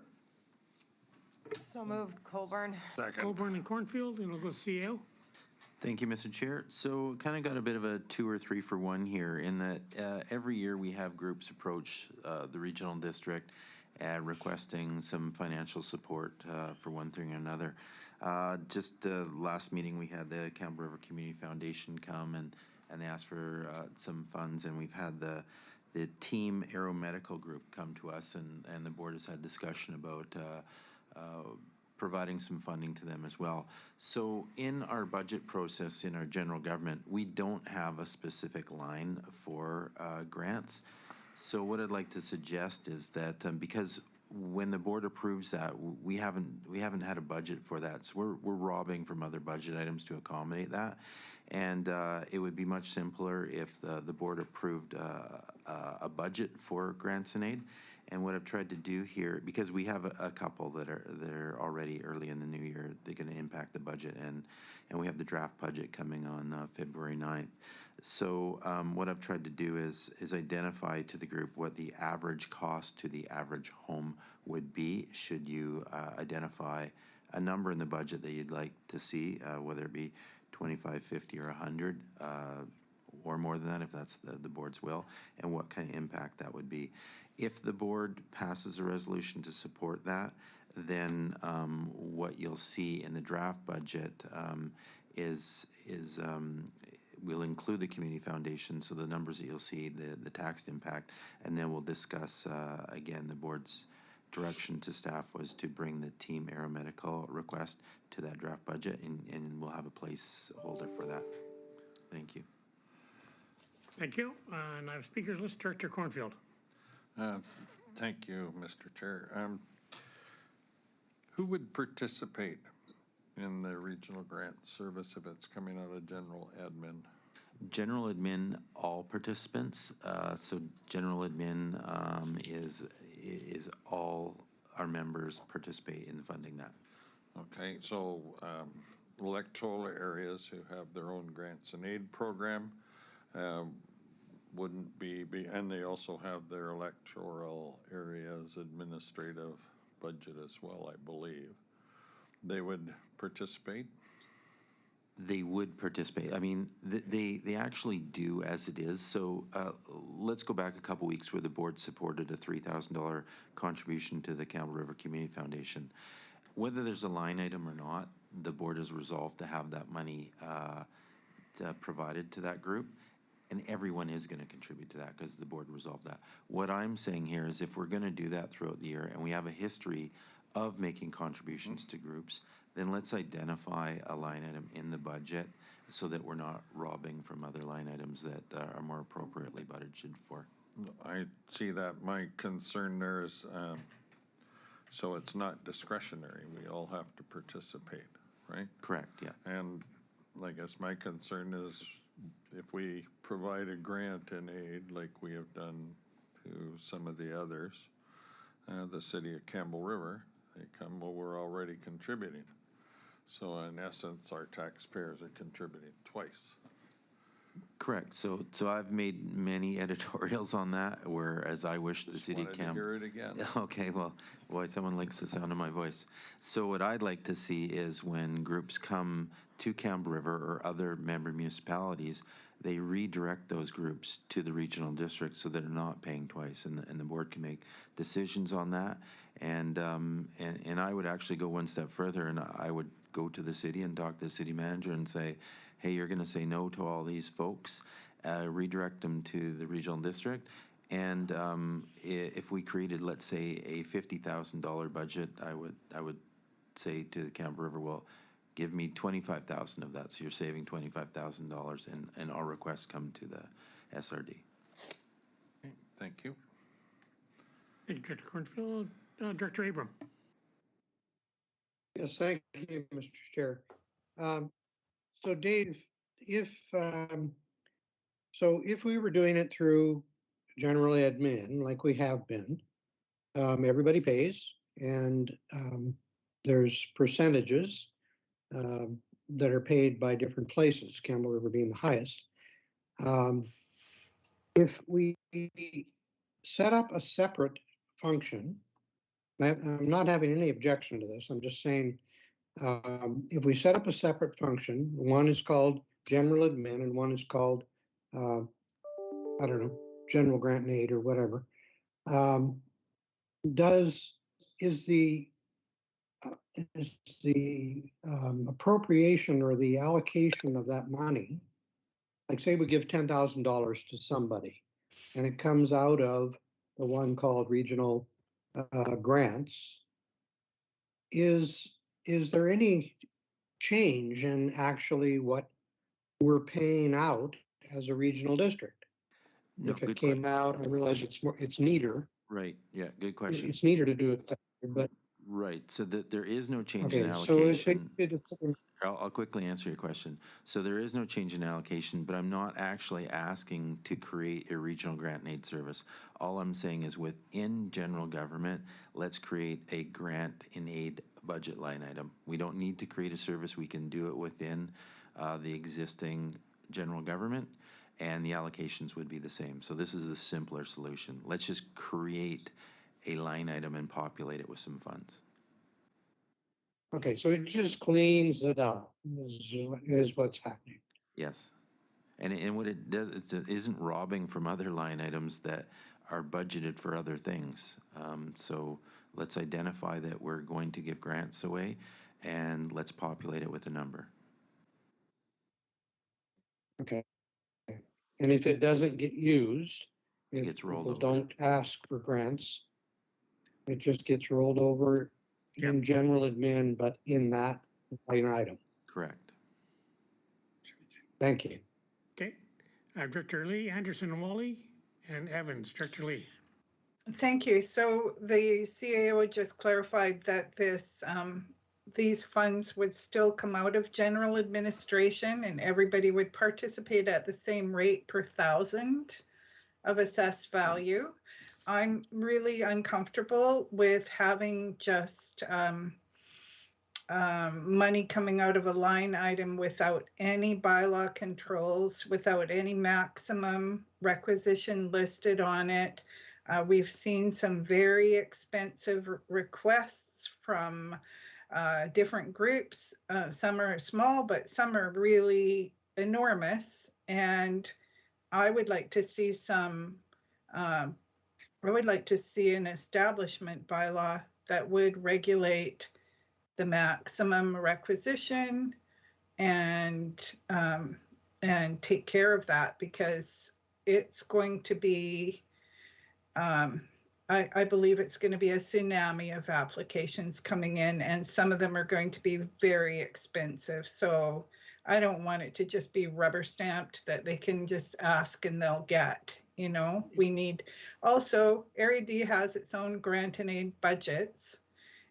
So moved. Colburn? Second. Colburn and Cornfield, and we'll go to CEO. Thank you, Mr. Chair. So kind of got a bit of a 2 or 3 for 1 here in that every year we have groups approach the regional district requesting some financial support for one thing or another. Just last meeting we had the Campbell River Community Foundation come and they asked for some funds, and we've had the Team Aeromedical group come to us, and the board has had discussion about providing some funding to them as well. So in our budget process in our general government, we don't have a specific line for grants. So what I'd like to suggest is that because when the board approves that, we haven't had a budget for that. So we're robbing from other budget items to accommodate that. And it would be much simpler if the board approved a budget for grants and aid. And what I've tried to do here, because we have a couple that are already early in the new year, they're going to impact the budget, and we have the draft budget coming on February 9th. So what I've tried to do is identify to the group what the average cost to the average home would be should you identify a number in the budget that you'd like to see, whether it be 25, 50, or 100, or more than that if that's the board's will, and what kind of impact that would be. If the board passes a resolution to support that, then what you'll see in the draft budget is we'll include the community foundation, so the numbers that you'll see, the tax impact, and then we'll discuss again the board's direction to staff was to bring the Team Aeromedical request to that draft budget, and we'll have a placeholder for that. Thank you. Thank you. And I have speakers list, Director Cornfield. Thank you, Mr. Chair. Who would participate in the regional grant service if it's coming out of general admin? General admin, all participants. So general admin is all our members participate in funding that. Okay, so electoral areas who have their own grants and aid program wouldn't be, and they also have their electoral areas administrative budget as well, I believe. They would participate? They would participate. I mean, they actually do as it is. So let's go back a couple weeks where the board supported a $3,000 contribution to the Campbell River Community Foundation. Whether there's a line item or not, the board has resolved to have that money provided to that group. And everyone is going to contribute to that because the board resolved that. What I'm saying here is if we're going to do that throughout the year and we have a history of making contributions to groups, then let's identify a line item in the budget so that we're not robbing from other line items that are more appropriately budgeted for. I see that. My concern there is, so it's not discretionary. We all have to participate, right? Correct, yeah. And I guess my concern is if we provide a grant and aid like we have done to some of the others, the city of Campbell River, they come, well, we're already contributing. So in essence, our taxpayers are contributing twice. Correct. So I've made many editorials on that, whereas I wish the city Wanted to hear it again. Okay, well, boy, someone likes the sound of my voice. So what I'd like to see is when groups come to Campbell River or other member municipalities, they redirect those groups to the regional district so they're not paying twice, and the board can make decisions on that. And I would actually go one step further, and I would go to the city and talk to the city manager and say, hey, you're going to say no to all these folks, redirect them to the regional district. And if we created, let's say, a $50,000 budget, I would say to the Campbell River, well, give me $25,000 of that, so you're saving $25,000, and our requests come to the SRD. Okay, thank you. Thank you, Director Cornfield. Director Abram. Yes, thank you, Mr. Chair. So Dave, if if we were doing it through general admin, like we have been, everybody pays, and there's percentages that are paid by different places, Campbell River being the highest. If we set up a separate function, I'm not having any objection to this, I'm just saying, if we set up a separate function, one is called general admin and one is called, I don't know, general grant and aid or whatever, is the appropriation or the allocation of that money, like say we give $10,000 to somebody and it comes out of the one called regional grants, is there any change in actually what we're paying out as a regional district? No, If it good came out, I realize it's neater. Right, yeah, good question. It's neater to do it that way, but Right, so that there is no change in okay, so allocation. I'll quickly answer your question. So there is no change in allocation, but I'm not actually asking to create a regional grant and aid service. All I'm saying is within general government, let's create a grant and aid budget line item. We don't need to create a service. We can do it within the existing general government, and the allocations would be the same. So this is the simpler solution. Let's just create a line item and populate it with some funds. okay, so it just cleans it up, is what's happening. Yes. And what it does, it isn't robbing from other line items that are budgeted for other things. So let's identify that we're going to give grants away and let's populate it with a number. Okay. And if it doesn't get used, It if gets rolled people over. don't ask for grants, it just gets rolled over in general admin, but in that line item. Correct. Thank you. Okay. Director Lee, Anderson and Wally, and Evans. Director Lee. Thank you. So the CAO just clarified that these funds would still come out of general administration and everybody would participate at the same rate per thousand of assessed value. I'm really uncomfortable with having just money coming out of a line item without any bylaw controls, without any maximum requisition listed on it. We've seen some very expensive requests from different groups. Some are small, but some are really enormous. And I would like to see I would like to see an establishment bylaw that would regulate the maximum requisition and take care of that, because it's going to be, I believe it's going to be a tsunami of applications coming in, and some of them are going to be very expensive. So I don't want it to just be rubber stamped that they can just ask and they'll get. You know, we need also, Area D has its own grant and aid budgets,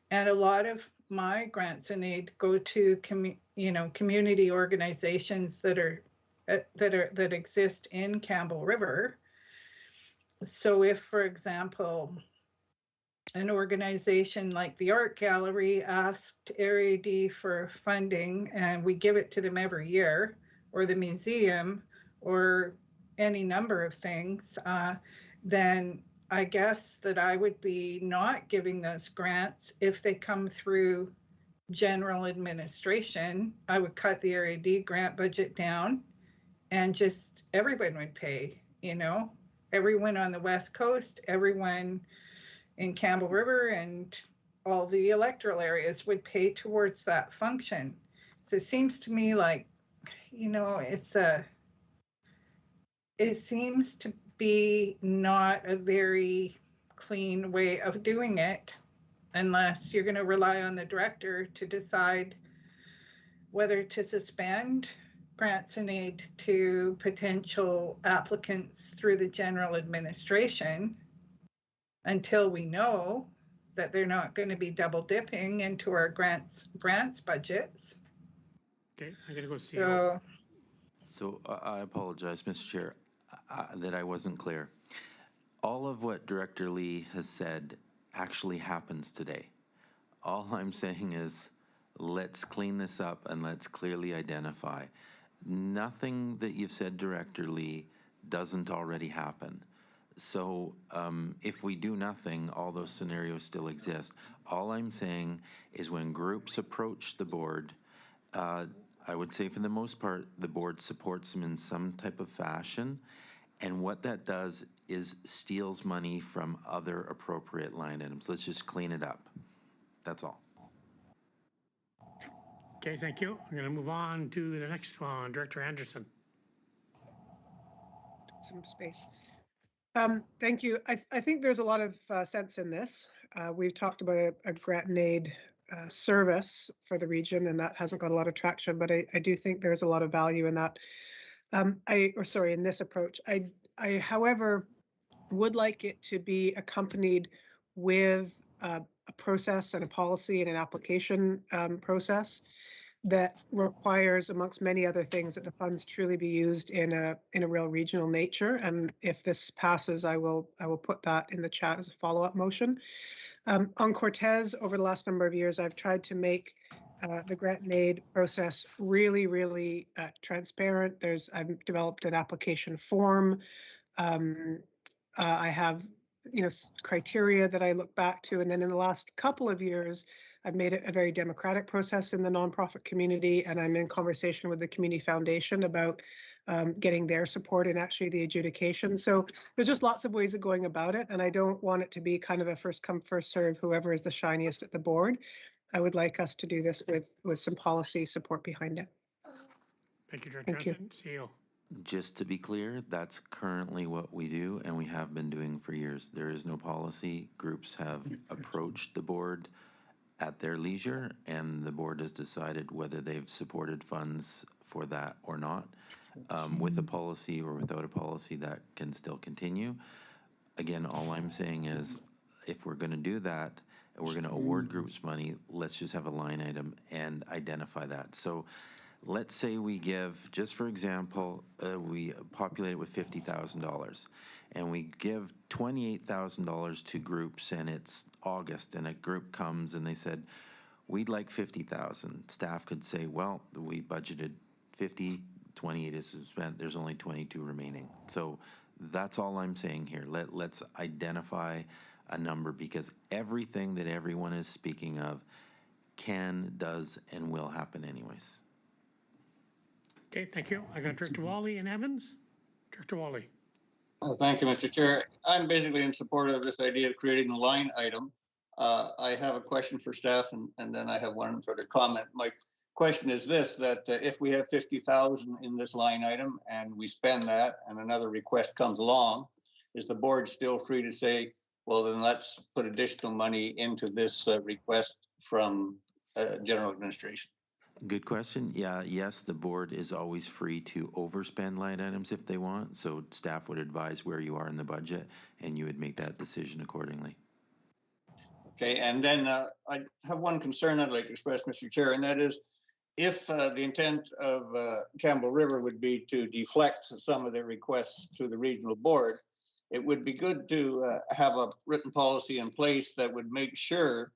and a lot of my grants and aid go to community organizations that exist in Campbell River. So if, for example, an organization like the Art Gallery asked Area D for funding and we give it to them every year, or the museum, or any number of things, then I guess that I would be not giving those grants if they come through general administration. I would cut the Area D grant budget down and just everyone would pay, everyone on the West Coast, everyone in Campbell River and all the electoral areas would pay towards that function. So it seems to me like, it seems to be not a very clean way of doing it, unless you're going to rely on the director to decide whether to suspend grants and aid to potential applicants through the general administration. until we know that they're not going to be double dipping into our grants budgets. Okay, I gotta go see. So I apologize, Mr. Chair, that I wasn't clear. All of what Director Lee has said actually happens today. All I'm saying is, let's clean this up and let's clearly identify. Nothing that you've said, Director Lee, doesn't already happen. So if we do nothing, all those scenarios still exist. All I'm saying is when groups approach the board, I would say for the most part, the board supports them in some type of fashion. And what that does is steals money from other appropriate line items. Let's just clean it up. That's all. Okay, thank you. I'm gonna move on to the next one, Director Anderson. Some space. Thank you. I think there's a lot of sense in this. We've talked about a grant and aid service for the region, and that hasn't got a lot of traction, but I do think there's a lot of value in that. In this approach. I, however, would like it to be accompanied with a process and a policy and an application process that requires, amongst many other things, that the funds truly be used in a real regional nature. And if this passes, I will put that in the chat as a follow-up motion. On Cortez, over the last number of years, I've tried to make the grant and aid process really transparent. I've developed an application form. I have, criteria that I look back to, and then in the last couple of years, I've made it a very democratic process in the nonprofit community, and I'm in conversation with the Community Foundation about getting their support in actually the adjudication. So there's just lots of ways of going about it, and I don't want it to be kind of a first come, first serve, whoever is the shiniest at the board. I would like us to do this with some policy support behind it. Thank you, Director Anderson. CEO. Just to be clear, that's currently what we do and we have been doing for years. There is no policy. Groups have approached the board at their leisure, and the board has decided whether they've supported funds for that or not. With a policy or without a policy, that can still continue. Again, all I'm saying is, if we're going to do that, and we're going to award groups money, let's just have a line item and identify that. So let's say we give, just for example, we populate it with $50,000 and we give $28,000 to groups, and it's August and a group comes and they said, we'd like 50,000. Staff could say, well, we budgeted 50, 28 is spent, there's only 22 remaining. So that's all I'm saying here. Let's identify a number, because everything that everyone is speaking of can, does, and will happen anyways. Okay, thank you. I got Director Wally and Evans. Director Wally. Thank you, Mr. Chair. I'm basically in support of this idea of creating a line item. I have a question for staff, and then I have one sort of comment. My question is this, that if we have 50,000 in this line item and we spend that and another request comes along, is the board still free to say, well, then let's put additional money into this request from general administration? Good question. Yeah, yes, the board is always free to overspend line items if they want. So staff would advise where you are in the budget and you would make that decision accordingly. Okay, and then I have one concern I'd like to express, Mr. Chair, and that is if the intent of Campbell River would be to deflect some of their requests to the regional board, it would be good to have a written policy in place that would make sure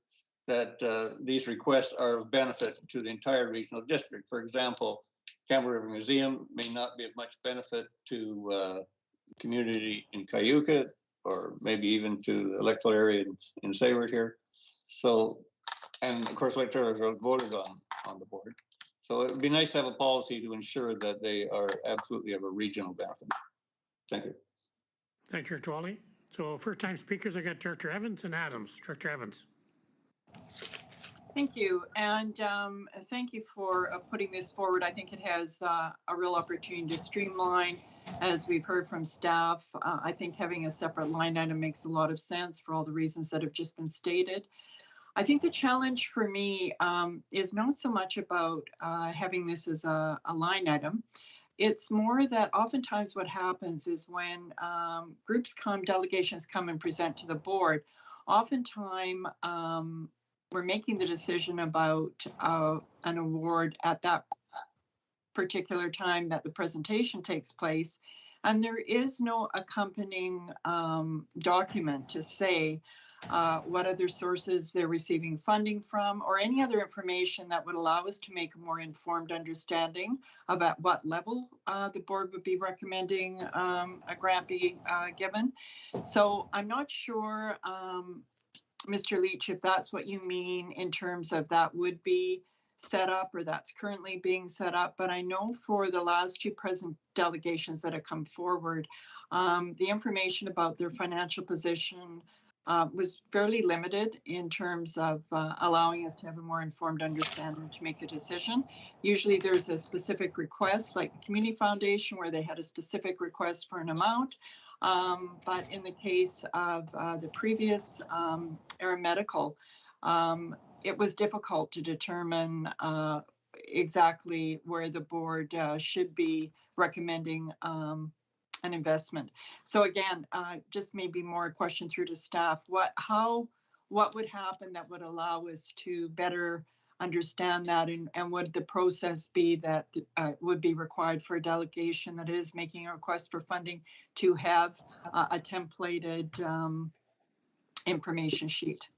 that these requests are of benefit to the entire regional district. For example, Campbell River Museum may not be of much benefit to community in Cayuga, or maybe even to the electoral area in Sayward here. So, and of course, electoral are voted on the board. So it would be nice to have a policy to ensure that they are absolutely of a regional benefit. Thank you. Thank you, Director Wally. So first time speakers, I got Director Evans and Adams. Director Evans. Thank you, and thank you for putting this forward. I think it has a real opportunity to streamline, as we've heard from staff. I think having a separate line item makes a lot of sense for all the reasons that have just been stated. I think the challenge for me is not so much about having this as a line item. It's more that oftentimes what happens is when delegations come and present to the board, oftentimes we're making the decision about an award at that particular time that the presentation takes place, and there is no accompanying document to say what other sources they're receiving funding from, or any other information that would allow us to make a more informed understanding about what level the board would be recommending a grant be given. So I'm not sure, Mr. Leach, if that's what you mean in terms of that would be set up or that's currently being set up. But I know for the last two present delegations that have come forward, the information about their financial position was fairly limited in terms of allowing us to have a more informed understanding to make a decision. Usually there's a specific request, like the Community Foundation, where they had a specific request for an amount. But in the case of the previous aeromedical, it was difficult to determine exactly where the board should be recommending an investment. So again, just maybe more a question through to staff. What would happen that would allow us to better understand that, and would the process be that would be required for a delegation that is making a request for funding to have a templated information sheet?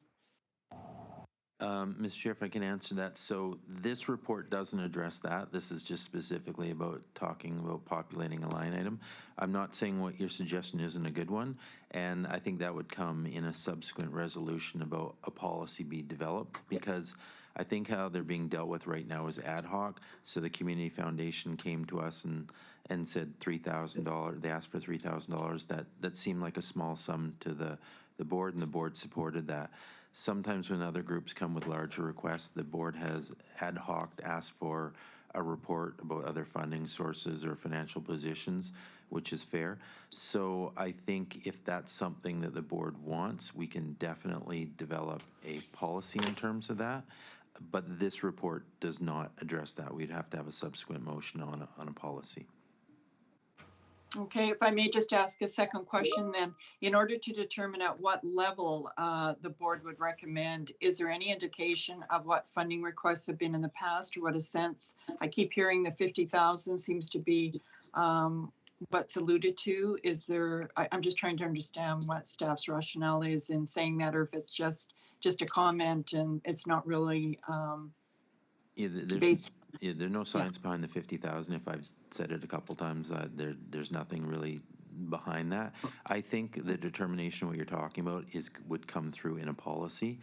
Mr. Chair, if I can answer that. So this report doesn't address that. This is just specifically about talking about populating a line item. I'm not saying what your suggestion isn't a good one, and I think that would come in a subsequent resolution about a policy be developed, because I think how they're being dealt with right now is ad hoc. So the Community Foundation came to us and said $3,000. They asked for $3,000. That seemed like a small sum to the board, and the board supported that. Sometimes when other groups come with larger requests, the board has ad hoc asked for a report about other funding sources or financial positions, which is fair. So I think if that's something that the board wants, we can definitely develop a policy in terms of that. But this report does not address that. We'd have to have a subsequent motion on a policy. Okay, if I may just ask a second question then. In order to determine at what level the board would recommend, is there any indication of what funding requests have been in the past, or what a sense? I keep hearing the 50,000 seems to be what's alluded to. Is there, I'm just trying to understand what staff's rationale is in saying that, or if it's just a comment and it's not really based. Yeah, there's no science behind the 50,000. If I've said it a couple times, there's nothing really behind that. I think the determination what you're talking about would come through in a policy.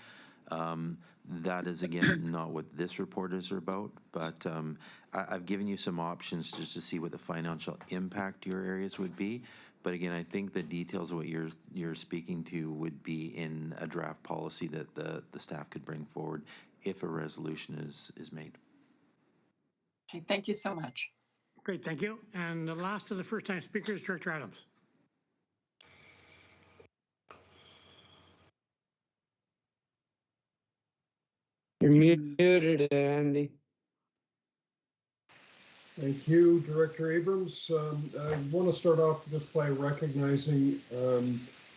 That is, again, not what this report is about, but I've given you some options just to see what the financial impact to your areas would be. But again, I think the details of what you're speaking to would be in a draft policy that the staff could bring forward if a resolution is made. Okay, thank you so much. Great, thank you. And the last of the first-time speakers, Director Adams. You're muted, Andy. Thank you, Director Abrams. I want to start off just by recognizing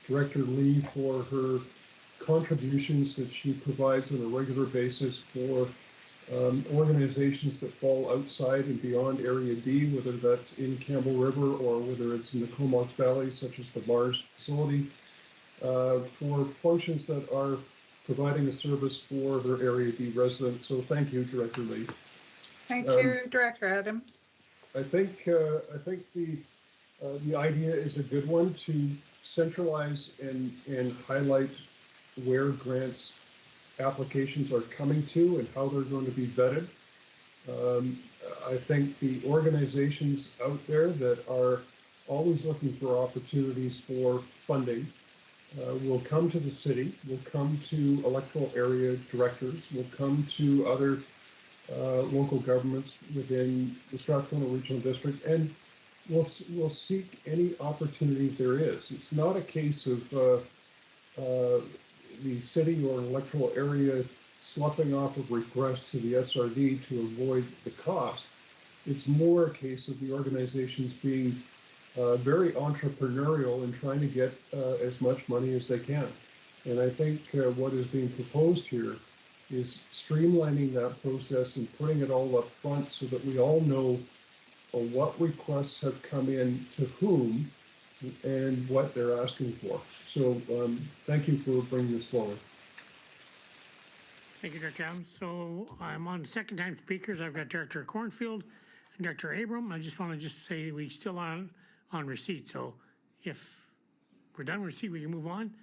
Director Lee for her contributions that she provides on a regular basis for organizations that fall outside and beyond Area D, whether that's in Campbell River or whether it's in the Comox Valley, such as the Mars facility, for functions that are providing a service for their Area D residents. So thank you, Director Lee. Thank you, Director Adams. I think the idea is a good one to centralize and highlight where grants applications are coming to and how they're going to be vetted. I think the organizations out there that are always looking for opportunities for funding will come to the city, will come to electoral area directors, will come to other local governments within the Strathcona Regional District, and will seek any opportunity there is. It's not a case of the city or electoral area sloughing off of requests to the SRD to avoid the cost. It's more a case of the organizations being very entrepreneurial and trying to get as much money as they can. And I think what is being proposed here is streamlining that process and putting it all up front so that we all know what requests have come in to whom and what they're asking for. So thank you for bringing this forward. Thank you, Director Adams. So I'm on second time speakers. I've got Director Cornfield and Director Abram. I just want to say we still on receipt. So if we're done with receipt, we can move on.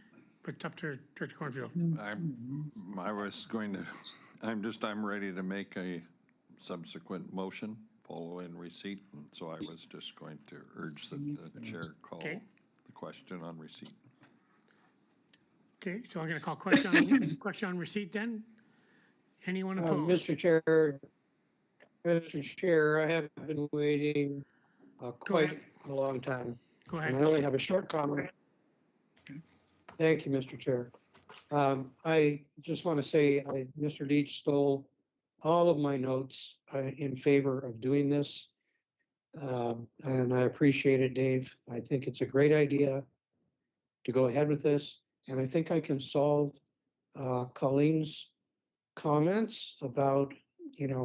But it's up to Director Cornfield. I'm ready to make a subsequent motion following receipt. And so I was just going to urge that the chair call the question on receipt. Okay, so I'm going to call question on receipt then. Anyone opposed? Mr. Chair, I have been waiting quite a long time. Go ahead. And I only have a short comment. Thank you, Mr. Chair. I just want to say Mr. Leach stole all of my notes in favor of doing this. And I appreciate it, Dave. I think it's a great idea to go ahead with this. And I think I can solve Colleen's comments about,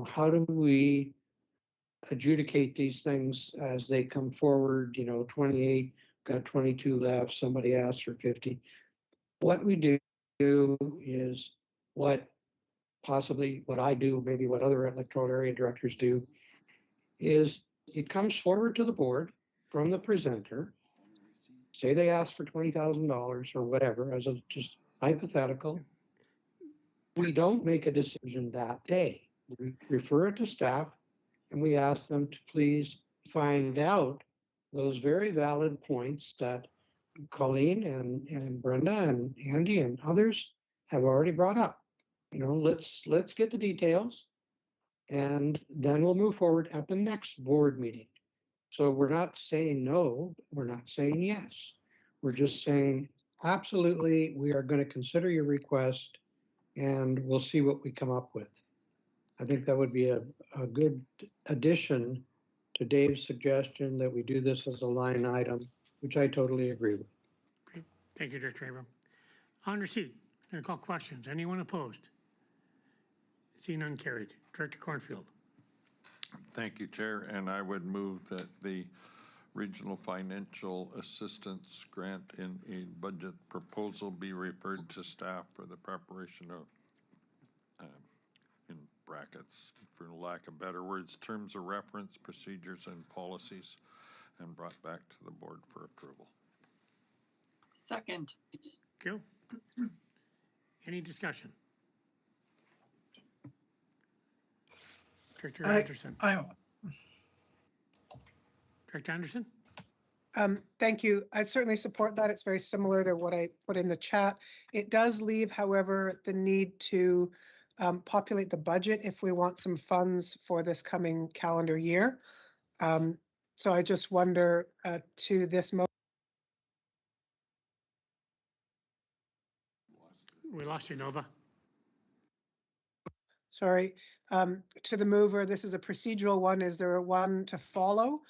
how do we adjudicate these things as they come forward, 28, got 22 left, somebody asked for 50. What we do is what I do, maybe what other electoral area directors do, is it comes forward to the board from the presenter. Say they ask for $20,000 or whatever, as a just hypothetical. We don't make a decision that day. We refer it to staff and we ask them to please find out those very valid points that Colleen and Brenda and Andy and others have already brought up. Let's get the details and then we'll move forward at the next board meeting. So we're not saying no, we're not saying yes. We're just saying, absolutely, we are going to consider your request and we'll see what we come up with. I think that would be a good addition to Dave's suggestion that we do this as a line item, which I totally agree with. Great. Thank you, Director Abram. On receipt, I'm going to call questions. Anyone opposed? Seeing none, carried. Director Cornfield. Thank you, Chair. And I would move that the Regional Financial Assistance Grant in a budget proposal be referred to staff for the preparation of, in brackets, for lack of better words, terms of reference, procedures, and policies, and brought back to the board for approval. Second. Cool. Any discussion? Director Anderson. Director Anderson? Thank you. I certainly support that. It's very similar to what I put in the chat. It does leave, however, the need to populate the budget if we want some funds for this coming calendar year. So I just wonder to this moment. We lost you, Nova. Sorry, to the mover, this is a procedural one. Is there one to follow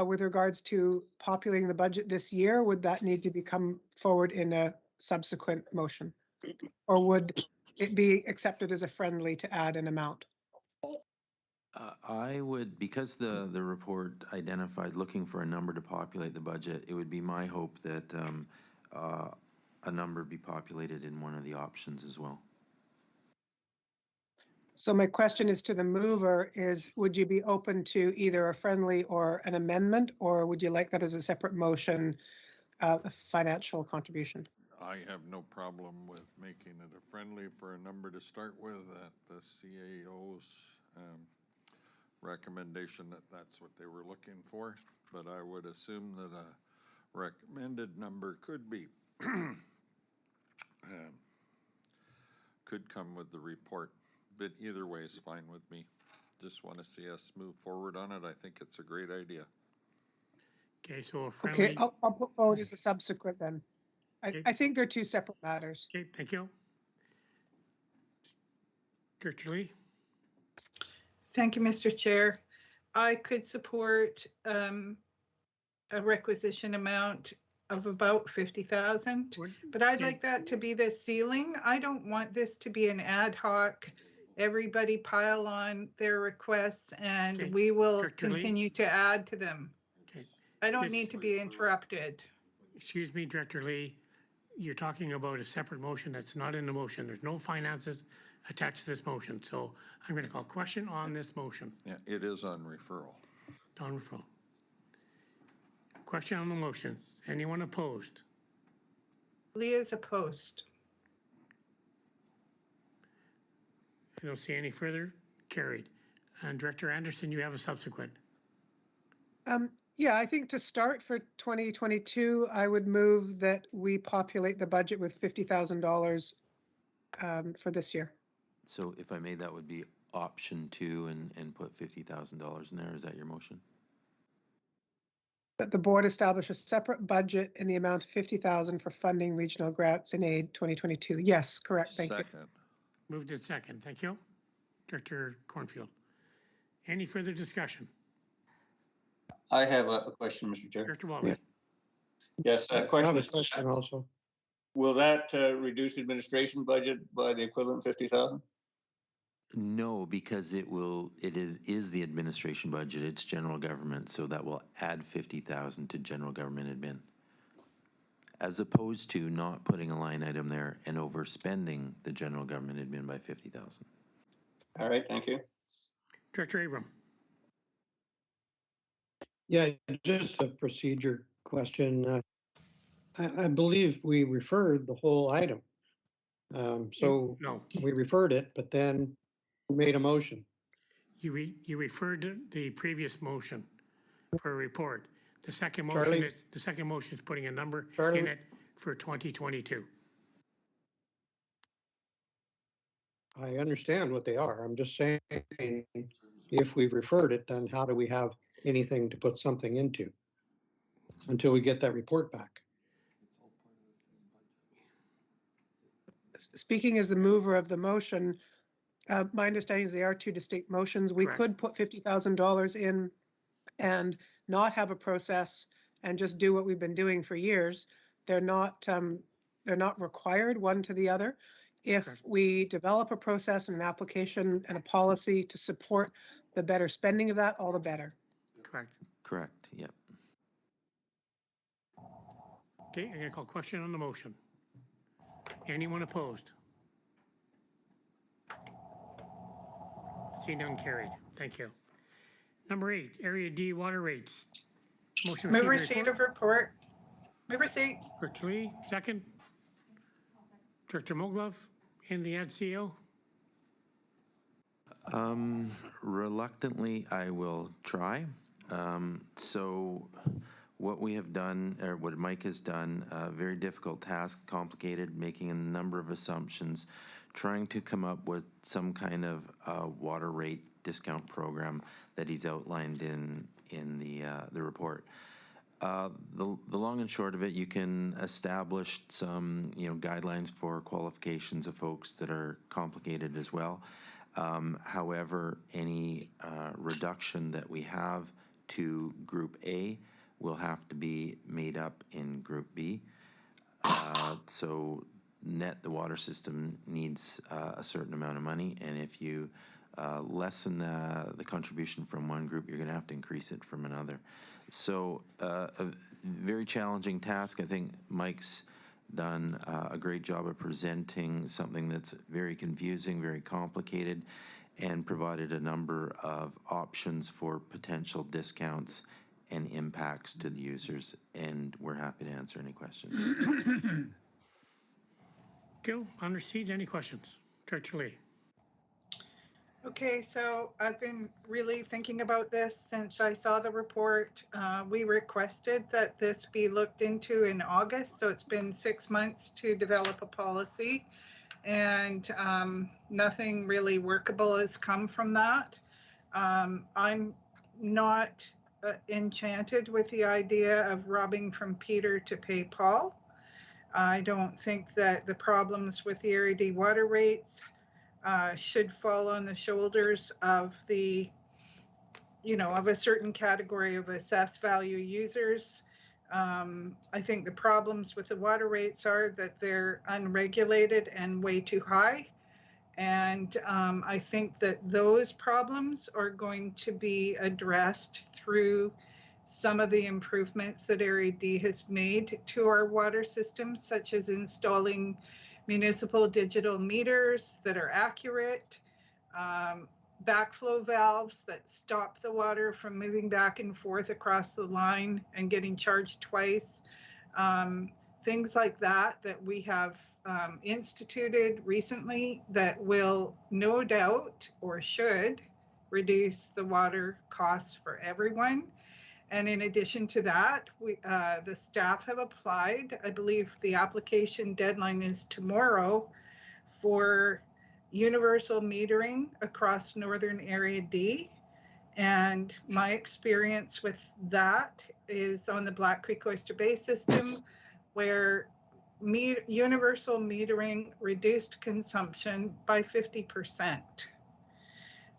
with regards to populating the budget this year? Would that need to become forward in a subsequent motion? Or would it be accepted as a friendly to add an amount? I would, because the report identified looking for a number to populate the budget, it would be my hope that a number be populated in one of the options as well. So my question is to the mover is, would you be open to either a friendly or an amendment, or would you like that as a separate motion, a financial contribution? I have no problem with making it a friendly for a number to start with at the CAO's recommendation that that's what they were looking for, but I would assume that a recommended number could be could come with the report, but either way is fine with me. Just want to see us move forward on it. I think it's a great idea. Okay, so a friendly. Okay, I'll put forward as a subsequent then. I think they're two separate matters. Okay, thank you. Director Lee. Thank you, Mr. Chair. I could support a requisition amount of about 50,000, but I'd like that to be the ceiling. I don't want this to be an ad hoc, everybody pile on their requests and Okay. we will Director Lee? continue to add to them. Okay. I don't need to be interrupted. Excuse me, Director Lee, you're talking about a separate motion that's not in the motion. There's no finances attached to this motion. So I'm going to call question on this motion. Yeah, it is on referral. On referral. Question on the motion. Anyone opposed? Leah's opposed. I don't see any further. Carried. And Director Anderson, you have a subsequent. Yeah, I think to start for 2022, I would move that we populate the budget with $50,000 for this year. So if I may, that would be option 2 and put $50,000 in there. Is that your motion? That the board establish a separate budget in the amount of $50,000 for funding regional grants in aid 2022. Yes, correct. Thank you. Second. Moved in second. Thank you. Director Cornfield. Any further discussion? I have a question, Mr. Chair. Director Waller. Yes, I have question a is, question also. will that reduce the administration budget by the equivalent 50,000? No, because it is the administration budget. It's general government, so that will add 50,000 to general government admin, as opposed to not putting a line item there and overspending the general government admin by 50,000. All right, thank you. Director Abram. Yeah, just a procedure question. I believe we referred the whole item. So No, we referred it, but then we made a motion. you referred to the previous motion for a report. The second Charlie? motion is putting a number Charlie? in it for 2022. I understand what they are. I'm just saying, if we referred it, then how do we have anything to put something into until we get that report back? Speaking as the mover of the motion, my understanding is they are two distinct motions. We Correct. could put $50,000 in and not have a process and just do what we've been doing for years. They're not required one to the other. If Correct. we develop a process and an application and a policy to support the better spending of that, all the better. Correct. Correct, yep. Okay, I'm going to call question on the motion. Anyone opposed? See none, carried. Thank you. Number 8, Area D water rates. Motion Move receive receipt of report. Move receipt. Director Lee, second. Director Moglove, and the ad CO. Reluctantly, I will try. So what we have done, or what Mike has done, very difficult task, complicated, making a number of assumptions, trying to come up with some kind of water rate discount program that he's outlined in the report. The long and short of it, you can establish some guidelines for qualifications of folks that are complicated as well. However, any reduction that we have to Group A will have to be made up in Group B. So net, the water system needs a certain amount of money, and if you lessen the contribution from one group, you're going to have to increase it from another. So a very challenging task. I think Mike's done a great job of presenting something that's very confusing, very complicated, and provided a number of options for potential discounts and impacts to the users, and we're happy to answer any questions. Gil, on receipt, any questions? Director Lee. Okay, so I've been really thinking about this since I saw the report. We requested that this be looked into in August, so it's been 6 months to develop a policy, and nothing really workable has come from that. I'm not enchanted with the idea of robbing from Peter to pay Paul. I don't think that the problems with the Area D water rates should fall on the shoulders of the of a certain category of assessed value users. I think the problems with the water rates are that they're unregulated and way too high. And I think that those problems are going to be addressed through some of the improvements that Area D has made to our water system, such as installing municipal digital meters that are accurate, backflow valves that stop the water from moving back and forth across the line and getting charged twice. Things like that we have instituted recently that will no doubt or should reduce the water costs for everyone. And in addition to that, the staff have applied. I believe the application deadline is tomorrow for universal metering across Northern Area D. And my experience with that is on the Black Creek Oyster Bay system, where universal metering reduced consumption by 50%.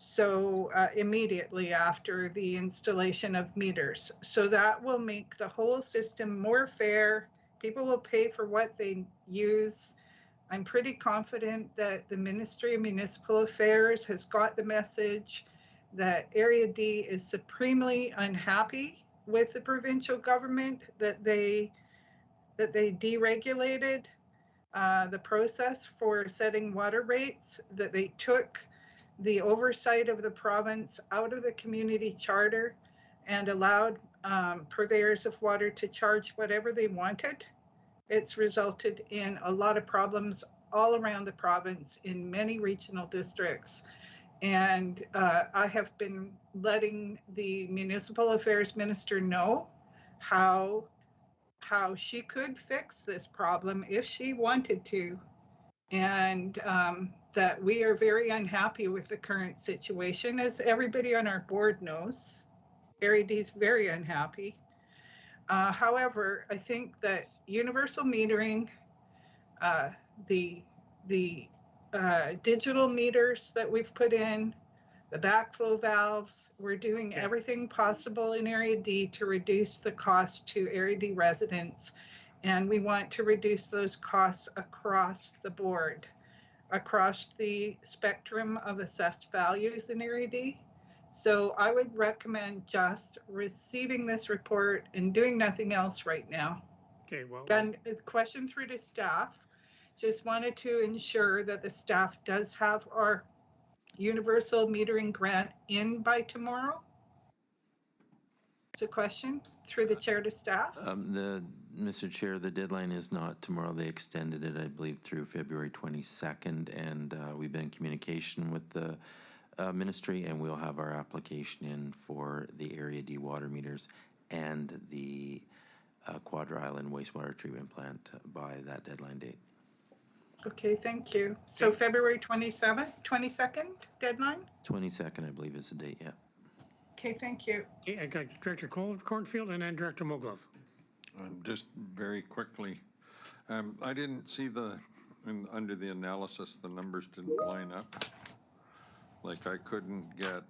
So immediately after the installation of meters. So that will make the whole system more fair. People will pay for what they use. I'm pretty confident that the Ministry of Municipal Affairs has got the message that Area D is supremely unhappy with the provincial government, that they deregulated the process for setting water rates, that they took the oversight of the province out of the community charter and allowed purveyors of water to charge whatever they wanted. It's resulted in a lot of problems all around the province in many regional districts. And I have been letting the municipal affairs minister know how she could fix this problem if she wanted to. And that we are very unhappy with the current situation, as everybody on our board knows. Area D is very unhappy. However, I think that universal metering, the digital meters that we've put in, the backflow valves, we're doing everything possible in Area D to reduce the cost to Area D residents. And we want to reduce those costs across the board, across the spectrum of assessed values in Area D. So I would recommend just receiving this report and doing nothing else right now. Okay, well. Then a question through to staff. Just wanted to ensure that the staff does have our universal metering grant in by tomorrow. It's a question through the chair to staff. Mr. Chair, the deadline is not tomorrow. They extended it, I believe, through February 22nd, and we've been in communication with the ministry, and we'll have our application in for the Area D water meters and the Quadra Island wastewater treatment plant by that deadline date. Okay, thank you. So February 22nd deadline? 22nd, I believe, is the date, yeah. Okay, thank you. Okay, I got Director Cornfield and then Director Moglove. Just very quickly, I didn't see under the analysis, the numbers didn't line up. Like I couldn't get,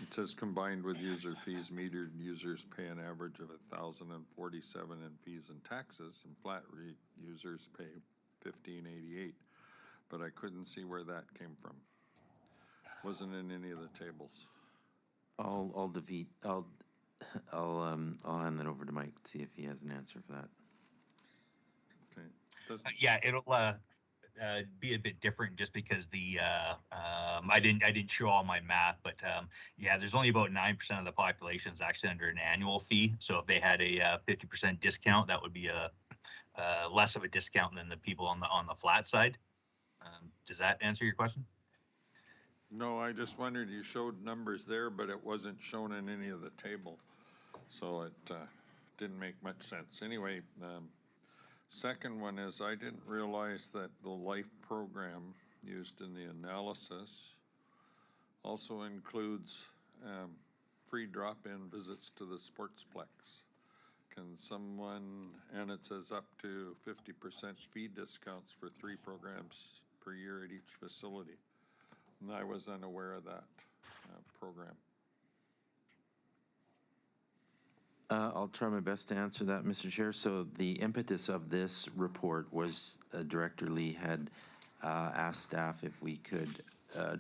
it says combined with user fees, metered users pay an average of $1,047 in fees and taxes, and flat rate users pay $1,588, but I couldn't see where that came from. Wasn't in any of the tables. I'll hand that over to Mike to see if he has an answer for that. Okay. Yeah, it'll be a bit different just because the I didn't show all my math, but yeah, there's only about 9% of the population is actually under an annual fee. So if they had a 50% discount, that would be a less of a discount than the people on the flat side. Does that answer your question? No, I just wondered, you showed numbers there, but it wasn't shown in any of the table. So it didn't make much sense. Anyway, second one is I didn't realize that the LIFE program used in the analysis also includes free drop-in visits to the Sportsplex. Can someone, and it says up to 50% fee discounts for 3 programs per year at each facility. And I was unaware of that program. I'll try my best to answer that, Mr. Chair. So the impetus of this report was Director Lee had asked staff if we could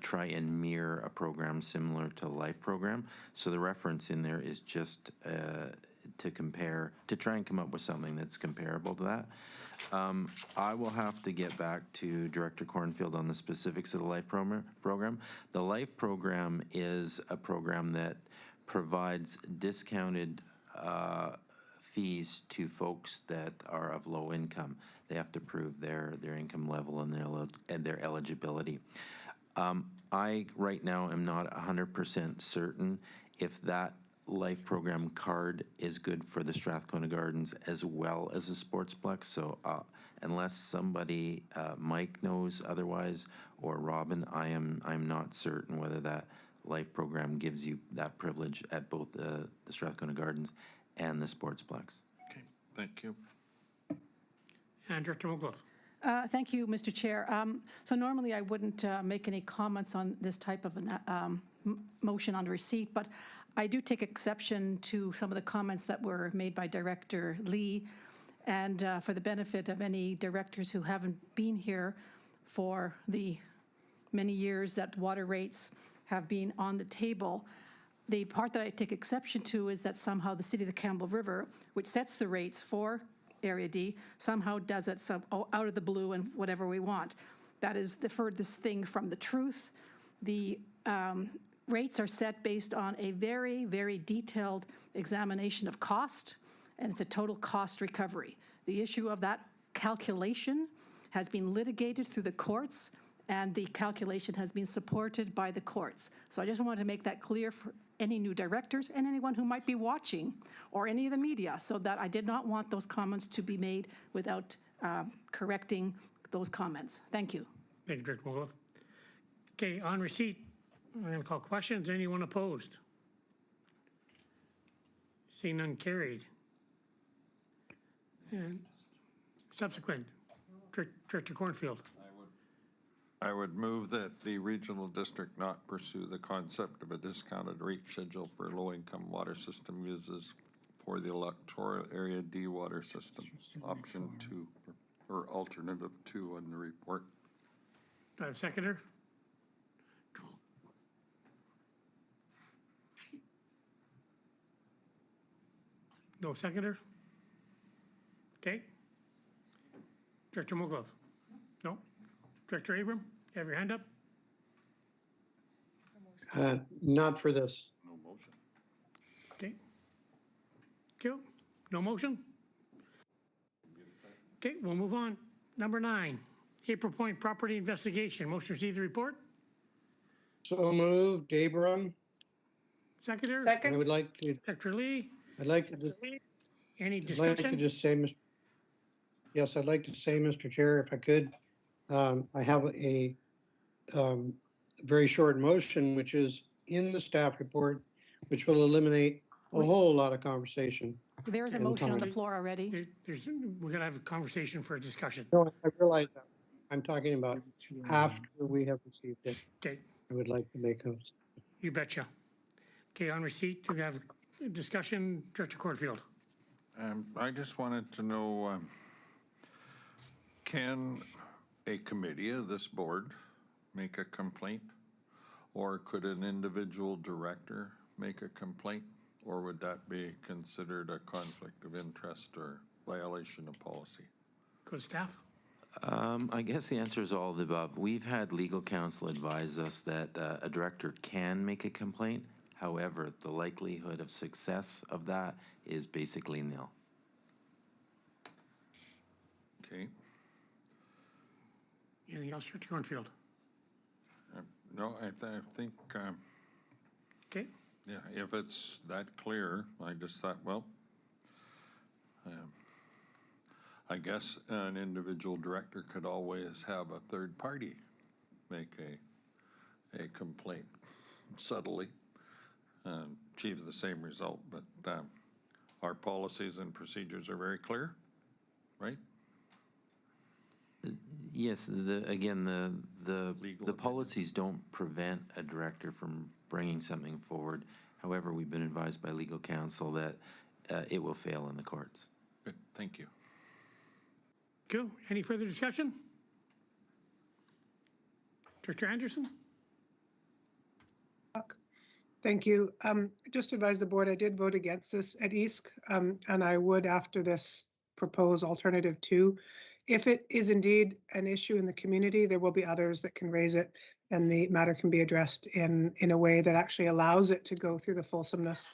try and mirror a program similar to LIFE program. So the reference in there is just to try and come up with something that's comparable to that. I will have to get back to Director Cornfield on the specifics of the LIFE program. The LIFE program is a program that provides discounted fees to folks that are of low income. They have to prove their income level and their eligibility. I right now am not 100% certain if that LIFE program card is good for the Strathcona Gardens as well as the Sportsplex. So unless somebody, Mike knows otherwise, or Robin, I'm not certain whether that LIFE program gives you that privilege at both the Strathcona Gardens and the Sportsplex. Okay, thank you. And Director Mogul. Thank you, Mr. Chair. So normally I wouldn't make any comments on this type of an, motion on receipt, but I do take exception to some of the comments that were made by Director Lee. And for the benefit of any directors who haven't been here for the many years that water rates have been on the table, the part that I take exception to is that somehow the City of the Campbell River, which sets the rates for Area D, somehow does it out of the blue and whatever we want. That is the furthest thing from the truth. The rates are set based on a very, very detailed examination of cost, and it's a total cost recovery. The issue of that calculation has been litigated through the courts, and the calculation has been supported by the courts. So I just wanted to make that clear for any new directors and anyone who might be watching, or any of the media, so that I did not want those comments to be made without correcting those comments. Thank you. Thank you, Director Mogul. Okay, on receipt, I'm going to call questions. Anyone opposed? Seeing none, carried. And subsequent, Director Cornfield. I would move that the regional district not pursue the concept of a discounted rate schedule for low-income water system uses for the electoral area D water system. Option 2 or alternative 2 on the report. Do I have a seconder? No seconder? Okay. Director Mogul? No? Director Abram, you have your hand up? Not for this. No motion. Okay. Cool. No motion? Okay, we'll move on. Number 9, April Point Property Investigation. Motion to receive the report? So moved, Abram. Seconder? I Second, would like to, Director Lee? I'd like to just, Any I'd like to discussion? just say, yes, I'd like to say, Mr. Chair, if I could, I have a very short motion, which is in the staff report, which will eliminate a whole lot of conversation. There is a And motion on the time. floor already. We're going to have a conversation for a discussion. No, I realize that. I'm talking about after we have received it. Okay, I would like to make those. you betcha. Okay, on receipt, we have a discussion. Director Cornfield. I just wanted to know, can a committee of this board make a complaint? Or could an individual director make a complaint? Or would that be considered a conflict of interest or violation of policy? Go to staff. I guess the answer is all of the above. We've had legal counsel advise us that a director can make a complaint. However, the likelihood of success of that is basically nil. Okay. Anything else, Director Cornfield? No, I think, Okay, yeah, if it's that clear, I just thought, well, I guess an individual director could always have a third party make a complaint subtly, achieve the same result, but our policies and procedures are very clear, right? Yes, again, the Legal policies don't prevent a director from bringing something forward. However, we've been advised by legal counsel that it will fail in the courts. Good, thank you. Cool. Any further discussion? Director Anderson? Thank you. Just to advise the board, I did vote against this at East, and I would, after this, propose alternative 2. If it is indeed an issue in the community, there will be others that can raise it, and the matter can be addressed in a way that actually allows it to go through the fulsomeness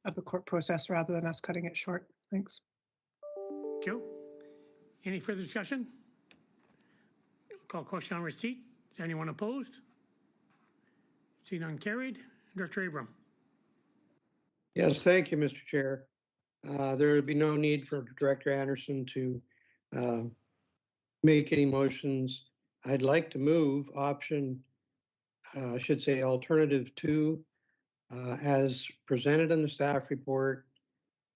of the court process rather than us cutting it short. Thanks. Cool. Any further discussion? Call question on receipt. Is anyone opposed? See none carried. Director Abram. Yes, thank you, Mr. Chair. There would be no need for Director Anderson to make any motions. I'd like to move option, I should say alternative 2, as presented in the staff report,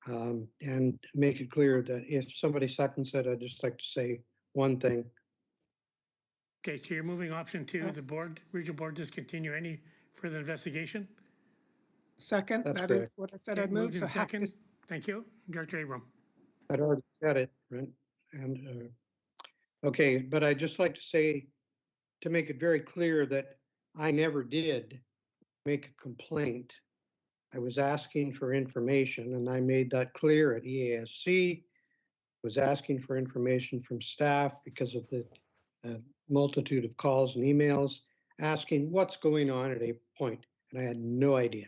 and make it clear that if somebody seconds it, I'd just like to say one thing. Okay, so you're moving option 2, Yes. the board, regional board discontinue any further investigation? Second, That's that correct. is what I said Okay, I'd move. moved in So second. Thank you. Director Abram. I'd already said it, right? And okay, but I'd just like to say, to make it very clear that I never did make a complaint. I was asking for information, and I made that clear at EASC. Was asking for information from staff because of the multitude of calls and emails asking what's going on at a point, and I had no idea.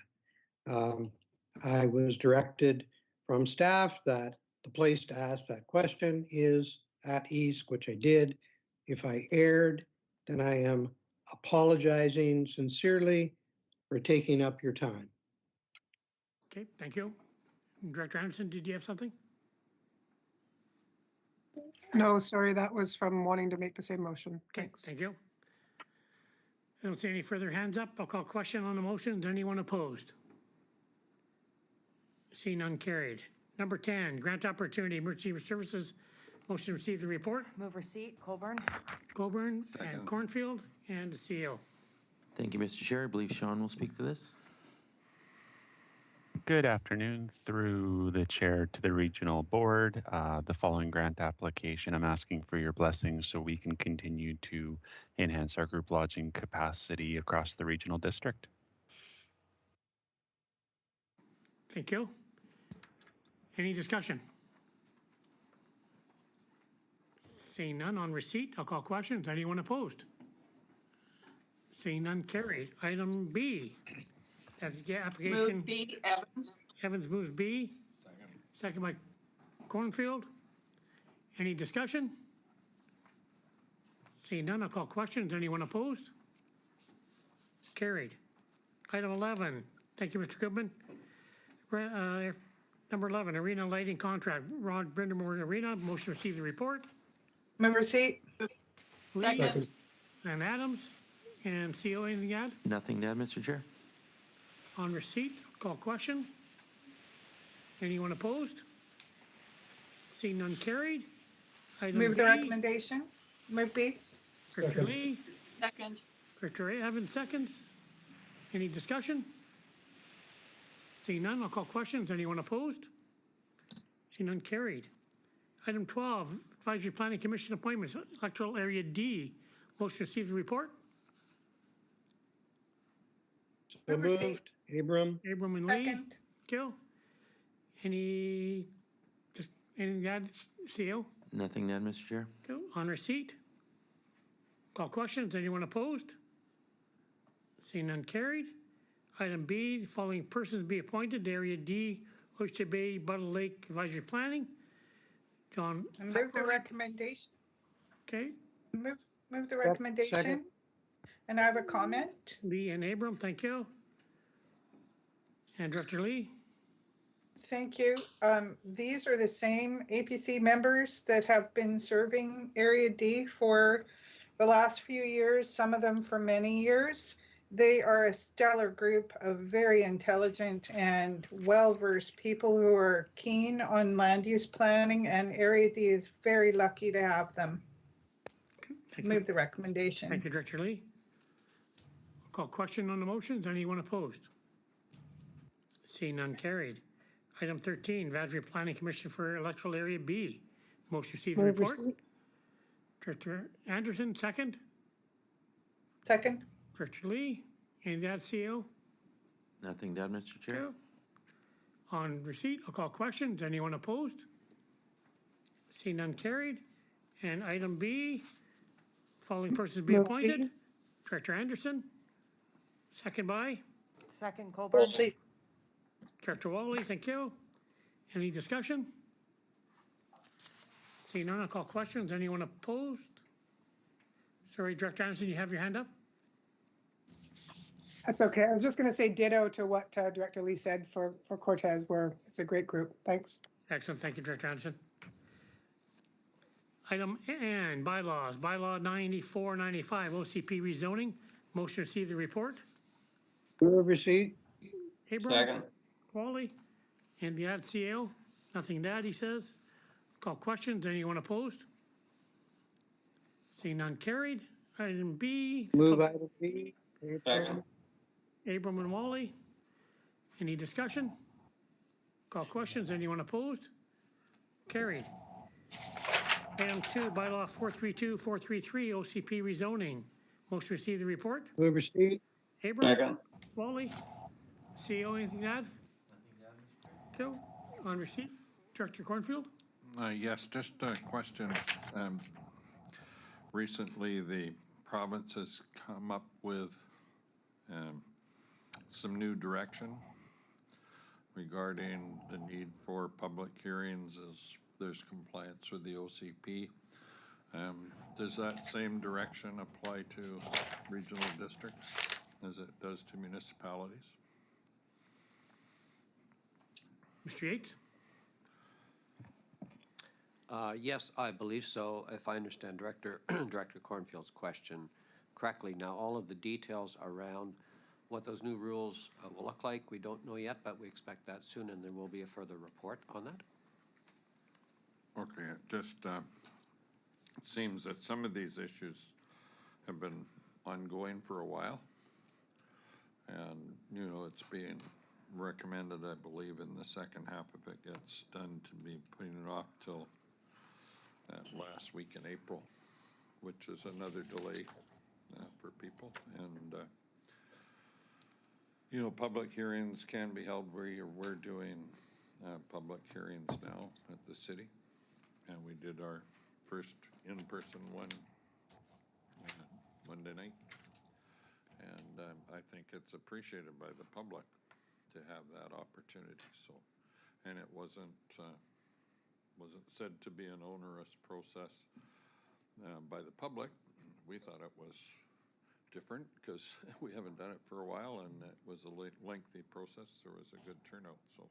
I was directed from staff that the place to ask that question is at East, which I did. If I erred, then I am apologizing sincerely for taking up your time. Okay, thank you. Director Anderson, did you have something? No, sorry, that was from wanting to make the same motion. Okay, Thanks. thank you. I don't see any further hands up. I'll call question on the motion. Is anyone opposed? See none carried. Number 10, grant opportunity emergency services. Motion to receive the report. Move receipt, Colburn. Coburn and Second. Cornfield and the CEO. Thank you, Mr. Chair. I believe Sean will speak to this. Good afternoon, through the chair to the regional board. The following grant application, I'm asking for your blessings so we can continue to enhance our group lodging capacity across the regional district. Thank you. Any discussion? Seeing none on receipt, I'll call questions. Anyone opposed? Seeing none carried. Item B. That's the application. Move B, Evans. Evans moves B. Second by Cornfield. Any discussion? Seeing none, I'll call questions. Anyone opposed? Carried. Item 11. Thank you, Mr. Goodman. Number 11, arena lighting contract. Rod Brindamore Arena. Motion to receive the report. Move receipt. Lee Second. and Adams. And CO, anything to add? Nothing to add, Mr. Chair. On receipt, call question. Anyone opposed? Seeing none carried. Item Move the B, recommendation. Move B. Director Lee, Second. Director Evans seconds. Any discussion? Seeing none, I'll call questions. Anyone opposed? Seeing none carried. Item 12, Advisory Planning Commission appointments, electoral area D. Motion to receive the report. So Move receipt. moved, Abram. Abram and Lee. Second. Gil. Anything to add, CO? Nothing to add, Mr. Chair. Go on receipt. Call questions. Anyone opposed? Seeing none carried. Item B, the following persons be appointed to Area D, Oyster Bay, Buttle Lake Advisory Planning. John. And move the recommendation. Okay. Move the recommendation. Second. And I have a comment. Lee and Abram, thank you. And Director Lee. Thank you. These are the same APC members that have been serving Area D for the last few years, some of them for many years. They are a stellar group of very intelligent and well-versed people who are keen on land use planning, and Area D is very lucky to have them. Thank Move you. the recommendation. Thank you, Director Lee. Call question on the motions. Anyone opposed? Seeing none carried. Item 13, Advisory Planning Commission for Electoral Area B. Motion received the Move report. receipt. Director Anderson, second. Second. Director Lee, anything to add, CO? Nothing to add, Mr. Chair? Joe? On receipt, I'll call questions. Anyone opposed? See none carried. And item B, following persons be Move appointed. B. Director Anderson, second by Second, Colburn. Goldie. Director Wally, thank you. Any discussion? See none, I'll call questions. Anyone opposed? Sorry, Director Anderson, you have your hand up? That's okay. I was just going to say ditto to what Director Lee said for Cortez, where it's a great group. Thanks. Excellent, thank you, Director Anderson. Item N, bylaws, bylaw 9495, OCP rezoning. Motion to receive the report. Move receipt. Abram? Second. Wally? And the add CL? Nothing to add, he says. Call questions. Anyone opposed? Seeing none carried. Item B. Move item B. Second. Abram and Wally. Any discussion? Call questions. Anyone opposed? Carried. Item 2, bylaw 432, 433, OCP rezoning. Motion to receive the report. Move receipt. Abram? Second. Wally? CO, anything to add? Cool. On receipt. Director Cornfield? Yes, just a question. Recently, the province has come up with some new direction regarding the need for public hearings as there's compliance with the OCP. Does that same direction apply to regional districts as it does to municipalities? Mr. Yates? Yes, I believe so, if I understand Director Cornfield's question correctly. Now, all of the details around what those new rules will look like, we don't know yet, but we expect that soon, and there will be a further report on that. Okay, it just it seems that some of these issues have been ongoing for a while. And, you know, it's being recommended, I believe, in the second half if it gets done, to be putting it off till that last week in April, which is another delay for people. And, you know, public hearings can be held where we're doing public hearings now at the city. And we did our first in-person one Monday night. And I think it's appreciated by the public to have that opportunity. So, and it wasn't said to be an onerous process by the public. We thought it was different because we haven't done it for a while, and it was a lengthy process. There was a good turnout. So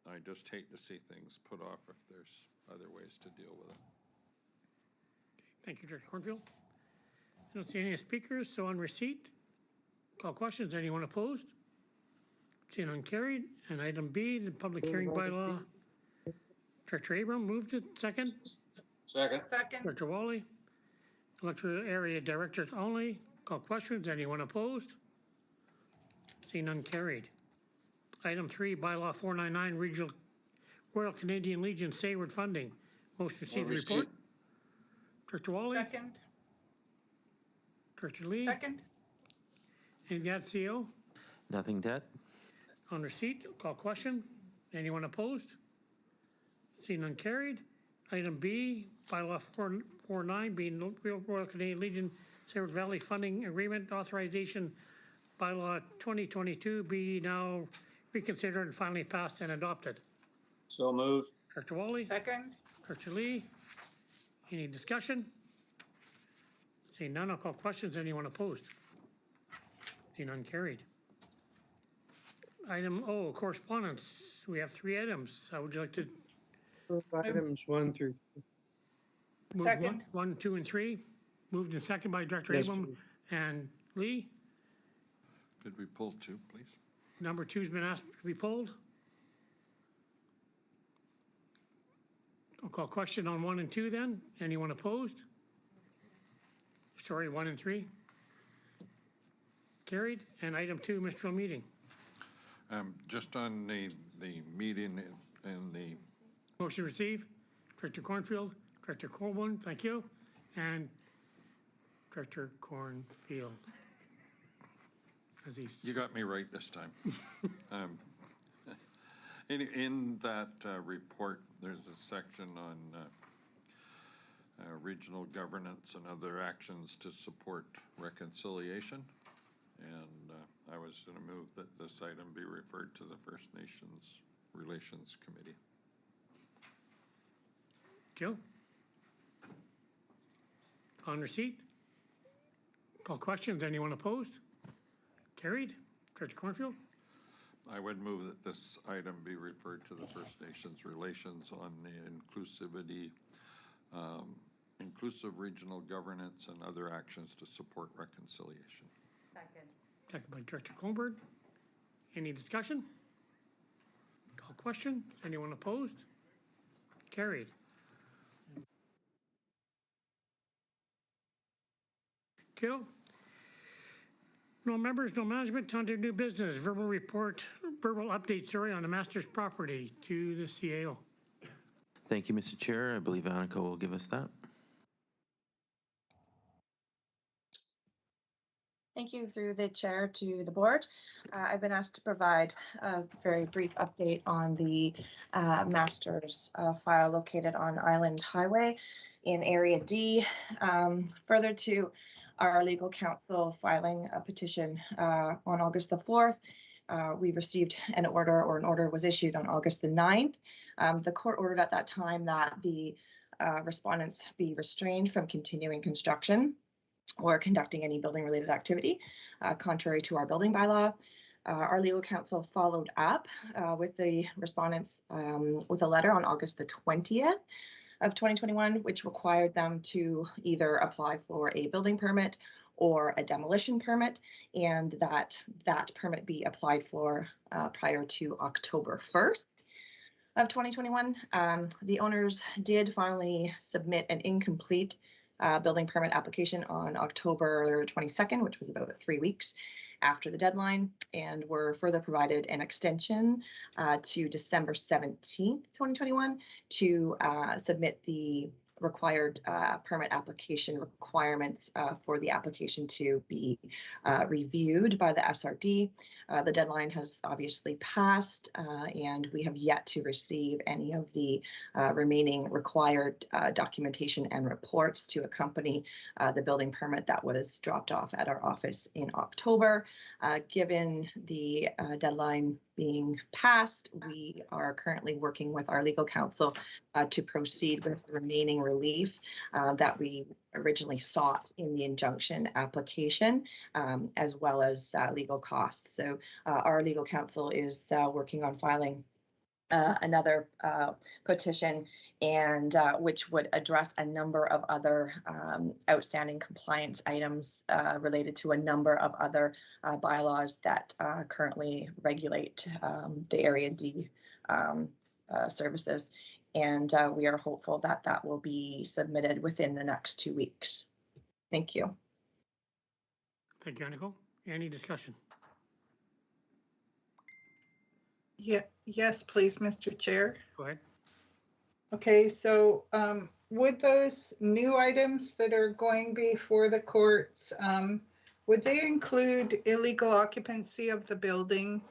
I just hate to see things put off if there's other ways to deal with it. Thank you, Director Cornfield. I don't see any speakers, so on receipt, call questions. Anyone opposed? Seeing none carried. And item B, the public hearing bylaw. Director Abram moved it. Second. Second. Second. Director Wally. Electoral area directors only. Call questions. Anyone opposed? Seeing none carried. Item 3, bylaw 499, regional Royal Canadian Legion Sayward funding. Motion to receive the report. Director Wally. Second. Director Lee. Second. Anything to add, CO? Nothing to add? On receipt, call question. Anyone opposed? Seeing none carried. Item B, bylaw 449, being Royal Canadian Legion Sayward Valley Funding Agreement Authorization, bylaw 2022, be now reconsidered and finally passed and adopted. So moved. Director Wally. Second. Director Lee. Any discussion? Seeing none, I'll call questions. Anyone opposed? Seeing none carried. Item O, correspondence. We have 3 items. How would you like to Move items 1 through move Second. 1, 2, and 3? Moved and second by Director Yes, Abram please. and Lee. Could we pull 2, please? Number 2's been asked to be pulled. I'll call question on 1 and 2 then. Anyone opposed? Sorry, 1 and 3. Carried. And item 2, Mr. Meeting. Just on the meeting and the, Motion received. Director Cornfield, Director Colburn, thank you, and Director Cornfield. As he's, you got me right this time. In that report, there's a section on regional governance and other actions to support reconciliation. And I was going to move that this item be referred to the First Nations Relations Committee. Joe? On receipt? Call questions. Anyone opposed? Carried. Director Cornfield? I would move that this item be referred to the First Nations Relations on the inclusivity, inclusive regional governance and other actions to support reconciliation. Second. Second by Director Colburn. Any discussion? Call question. Anyone opposed? Carried. Kill. No members, no management, on to new business. Verbal update, on the master's property to the CAO. Thank you, Mr. Chair. I believe Annika will give us that. Thank you through the chair to the board. I've been asked to provide a very brief update on the master's file located on Island Highway in Area D. Further to our legal counsel filing a petition on August the 4th, we received an order, or an order was issued on August the 9th. The court ordered at that time that the respondents be restrained from continuing construction or conducting any building related activity, contrary to our building bylaw. Our legal counsel followed up with the respondents with a letter on August the 20th of 2021, which required them to either apply for a building permit or a demolition permit, and that permit be applied for prior to October 1st of 2021. The owners did finally submit an incomplete building permit application on October 22nd, which was about 3 weeks after the deadline, and were further provided an extension to December 17th, 2021 to submit the required permit application requirements for the application to be reviewed by the SRD. The deadline has obviously passed, and we have yet to receive any of the remaining required documentation and reports to accompany the building permit that was dropped off at our office in October. Given the deadline being passed, we are currently working with our legal counsel to proceed with the remaining relief that we originally sought in the injunction application, as well as legal costs. So our legal counsel is working on filing another petition, and which would address a number of other outstanding compliance items related to a number of other bylaws that currently regulate the Area D services. And we are hopeful that that will be submitted within the next 2 weeks. Thank you. Thank you, Annika. Any discussion? Yeah, yes, please, Mr. Chair. Go ahead. Okay, so would those new items that are going before the courts, would they include illegal occupancy of the building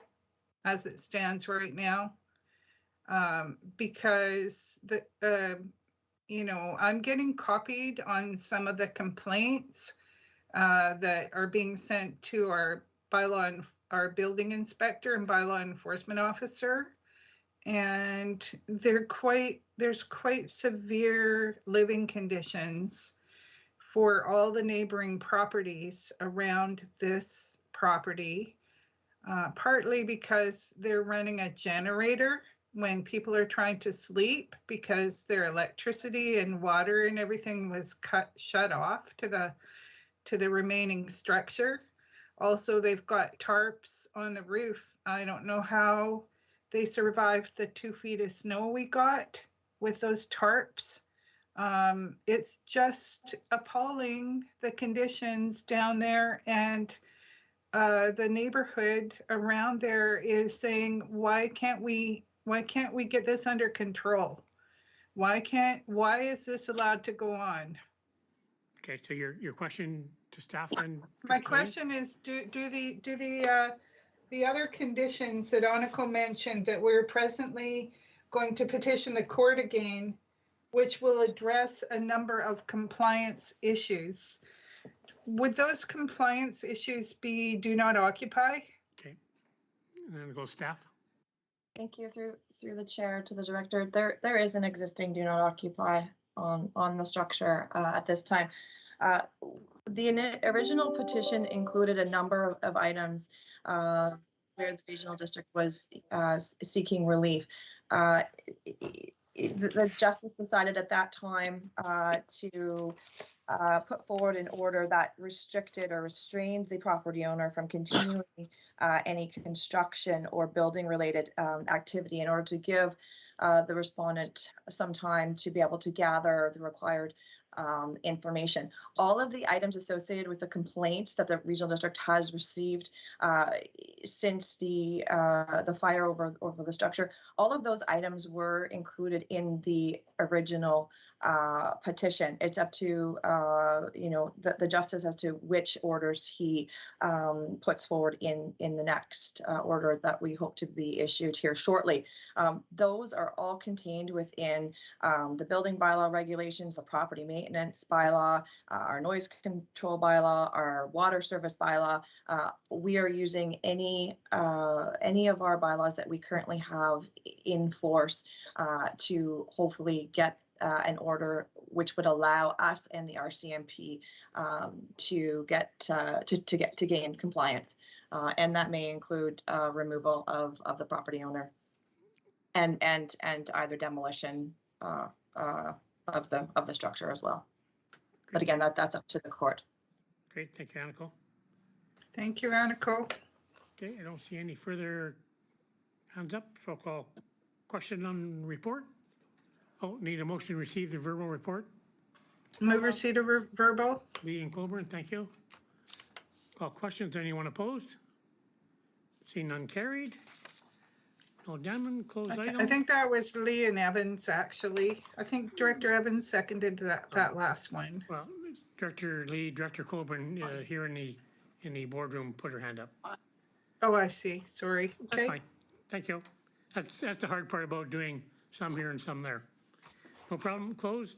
as it stands right now? Because I'm getting copied on some of the complaints that are being sent to our building inspector and bylaw enforcement officer, and there's quite severe living conditions for all the neighboring properties around this property, partly because they're running a generator when people are trying to sleep because their electricity and water and everything was shut off to the remaining structure. Also, they've got tarps on the roof. I don't know how they survived the 2 feet of snow we got with those tarps. It's just appalling, the conditions down there. And the neighborhood around there is saying, why can't we get this under control? Why is this allowed to go on? Okay, so your question to staff then? My Dr. Lee? question is, do the other conditions that Aniko mentioned that we're presently going to petition the court again, which will address a number of compliance issues, would those compliance issues be do not occupy? Okay, and then go staff. Thank you. Through the chair to the director. There is an existing do not occupy on the structure at this time. The original petition included a number of items where the regional district was seeking relief. The justice decided at that time to put forward an order that restricted or restrained the property owner from continuing any construction or building related activity in order to give the respondent some time to be able to gather the required information. All of the items associated with the complaints that the regional district has received since the fire over the structure, all of those items were included in the original petition. It's up to the justice as to which orders he puts forward in the next order that we hope to be issued here shortly. Those are all contained within the building bylaw regulations, the property maintenance bylaw, our noise control bylaw, our water service bylaw. We are using any of our bylaws that we currently have in force to hopefully get an order which would allow us and the RCMP to gain compliance, and that may include removal of the property owner and either demolition of the structure as well. But again, that's up to the court. Great, thank you, Aniko. Thank you, Aniko. Okay, I don't see any further hands up, so I'll call question on report. Oh, need a motion to receive the verbal report. Move receipt of verbal. Lee and Colburn, thank you. Call questions, anyone opposed? See none carried. No Denman, closed item. I think that was Lee and Evans, actually. I think Director Evans seconded that last one. Well, Director Lee, Director Colburn here in the boardroom put her hand up. Oh, I see. Sorry. That's Okay. fine. Thank you. That's the hard part about doing some here and some there. No problem. Closed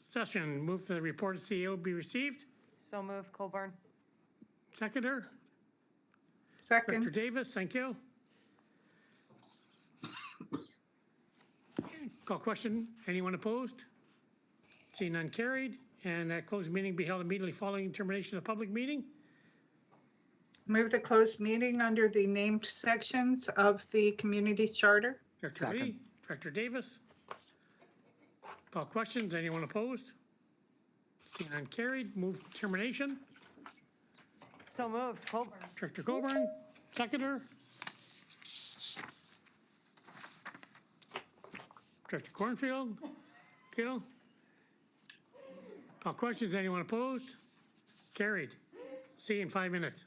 session. Move the report of CEO be received. So moved, Colburn. Seconder. Second. Director Davis, thank you. Call question. Anyone opposed? See none carried. And that closed meeting be held immediately following termination of public meeting. Move the closed meeting under the named sections of the community charter. Director Lee, Director Davis. Call questions. Anyone opposed? See none carried. Move termination. So moved, Colburn. Director Colburn, seconder. Director Cornfield, Kill. Call questions. Anyone opposed? Carried. See you in 5 minutes.